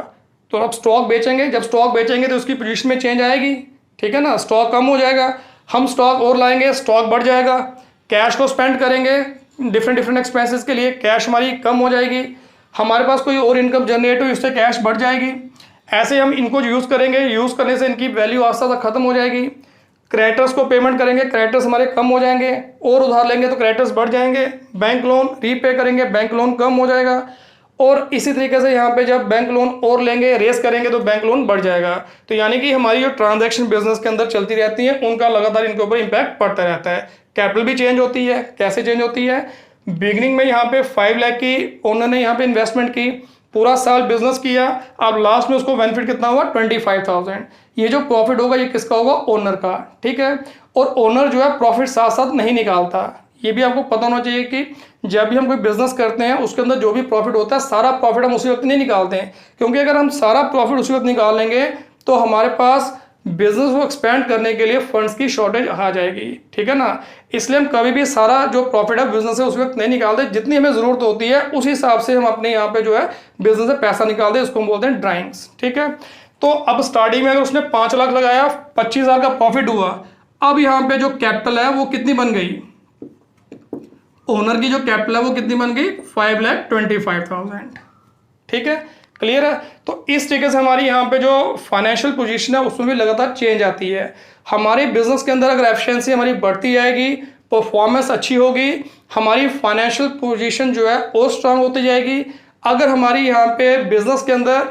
तो अब स्टॉक बेचेंगे, जब स्टॉक बेचेंगे तो उसकी पोजीशन में चेंज आएगी। ठीक है ना। स्टॉक कम हो जाएगा, हम स्टॉक और लाएंगे, स्टॉक बढ़ जाएगा। कैश को स्पेंड करेंगे डिफरेंट एक्सपेंसेस के लिए, कैश हमारी कम हो जाएगी। हमारे पास कोई और इनकम जनरेट हुई, उससे कैश बढ़ जाएगी। ऐसे हम इनको यूज़ करेंगे, यूज़ करने से इनकी वैल्यू आस्ता आस्ता खत्म हो जाएगी। क्रेडिटर्स को पेमेंट करेंगे, क्रेडिटर्स हमारे कम हो जाएंगे, और उधार लेंगे तो क्रेडिटर्स बढ़ जाएंगे। बैंक लोन रीपे करेंगे, बैंक लोन कम हो जाएगा। और इसी तरीके से यहाँ पे जब बैंक लोन और लेंगे, रेस करेंगे तो बैंक लोन बढ़ जाएगा। तो यानी कि हमारी जो ट्रांजैक्शन बिजनेस के अंदर चलती रहती है उनका लगातार इनके ऊपर इंपैक्ट पड़ता रहता है। कैपिटल भी चेंज होती है। कैसे चेंज होती है? बिगिनिंग में यहाँ पे 5 लाख की ओनर ने यहाँ पे इन्वेस्टमेंट की, पूरा साल बिजनेस किया, अब लास्ट में उसको बेनिफिट कितना हुआ? 25,000। ये जो प्रॉफिट होगा ये किसका होगा? ओनर का। ठीक है। और ओनर जो है प्रॉफिट साथ साथ नहीं निकालता। ये भी आपको पता होना चाहिए कि जब भी हम कोई बिजनेस करते हैं उसके अंदर जो भी प्रॉफिट होता है सारा प्रॉफिट हम उसी वक्त नहीं निकालते हैं, क्योंकि अगर हम सारा प्रॉफिट उसी वक्त निकाल लेंगे तो हमारे पास बिजनेस को एक्सपेंड करने के लिए फंड्स की शॉर्टेज आ जाएगी। ठीक है ना। इसलिए हम कभी भी सारा जो प्रॉफिट है बिजनेस से उस वक्त नहीं निकालते, जितनी हमें जरूरत होती है उस हिसाब से हम अपने यहाँ पे जो है बिजनेस से पैसा निकालते हैं, इसको हम बोलते हैं ड्राइंग्स। ठीक है। तो अब स्टार्टिंग में अगर उसने 5 लाख लगाया, 25,000 का प्रॉफिट हुआ, अब यहाँ पे जो कैपिटल है वो कितनी बन गई? ओनर की जो कैपिटल है वो कितनी बन गई? 5,25,000। ठीक है। क्लियर है। तो इस तरीके से हमारी यहाँ पे जो फाइनेंशियल पोजीशन है उसमें भी लगातार चेंज आती है। हमारे बिजनेस के अंदर अगर एफिशिएंसी हमारी बढ़ती जाएगी, परफॉर्मेंस अच्छी होगी, हमारी फाइनेंशियल पोजीशन जो है वो स्ट्रांग होती जाएगी। अगर हमारी यहाँ पे बिजनेस के अंदर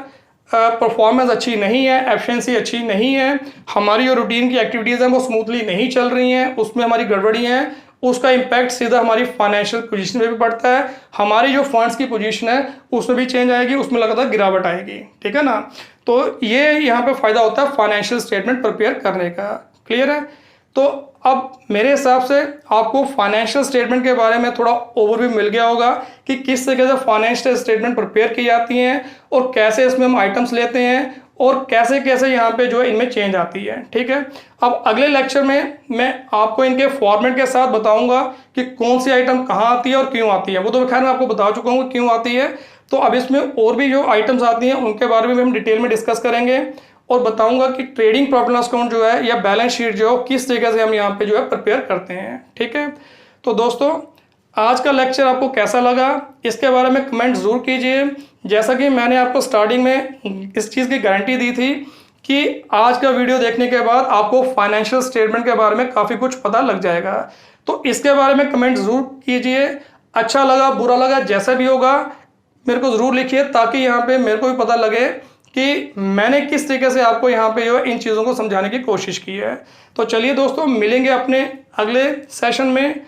परफॉर्मेंस अच्छी नहीं है, एफिशिएंसी अच्छी नहीं है, हमारी जो रूटीन की एक्टिविटीज़ हैं वो स्मूथली नहीं चल रही हैं, उसमें हमारी गड़बड़ी हैं, उसका इम्पैक्ट सीधा हमारी फाइनेंशियल पोजीशन पे भी पड़ता है, हमारी जो फंड्स की पोजीशन है उसमें भी चेंज आएगी, उसमें लगातार गिरावट आएगी। ठीक है ना। तो ये यहाँ पे फ़ायदा होता है फाइनेंशियल स्टेटमेंट प्रिपेयर करने का। क्लियर है। तो अब मेरे हिसाब से आपको फाइनेंशियल स्टेटमेंट के बारे में थोड़ा ओवरव्यू मिल गया होगा कि किस तरीके से फाइनेंशियल स्टेटमेंट प्रिपेयर की जाती हैं और कैसे इसमें हम आइटम्स लेते हैं और कैसे कैसे यहाँ पे जो है इनमें चेंज आती है। ठीक है। अब अगले लेक्चर में मैं आपको इनके फॉर्मेट के साथ बताऊंगा कि कौन सी आइटम कहाँ आती है और क्यों आती है। वो तो खैर मैं आपको बता चुका हूँ क्यों आती है। तो अब इसमें और भी जो आइटम्स आती हैं उनके बारे में हम डिटेल में डिस्कस करेंगे और बताऊंगा कि ट्रेडिंग प्रॉफिट लॉस अकाउंट जो है या बैलेंस शीट जो है किस तरीके से हम यहाँ पे जो है प्रिपेयर करते हैं। ठीक है। तो दोस्तों आज का लेक्चर आपको कैसा लगा इसके बारे में कमेंट ज़रूर कीजिए। जैसा कि मैंने आपको स्टार्टिंग में इस चीज़ की गारंटी दी थी कि आज का वीडियो देखने के बाद आपको फाइनेंशियल स्टेटमेंट के बारे में काफ़ी कुछ पता लग जाएगा। तो इसके बारे में कमेंट ज़रूर कीजिए। अच्छा लगा बुरा लगा जैसा भी होगा मेरे को ज़रूर लिखिए ताकि यहाँ पे मेरे को भी पता लगे कि मैंने किस तरीके से आपको यहाँ पे जो इन चीज़ों को समझाने की कोशिश की है। तो चलिए दोस्तों मिलेंगे अपने अगले सेशन में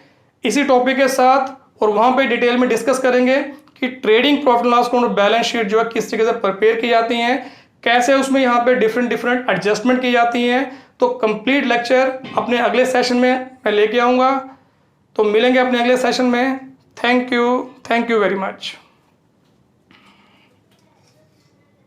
इसी टॉपिक के साथ और वहाँ पे डिटेल में डिस्कस करेंगे कि trading profit loss account balance sheet जो है किस तरीके से प्रिपेयर की जाती हैं, कैसे उसमें यहाँ पे डिफरेंट एडजस्टमेंट की जाती हैं। तो कंप्लीट लेक्चर अपने अगले सेशन में मैं लेके आऊँगा। तो मिलेंगे अपने अगले सेशन में। Thank you very much.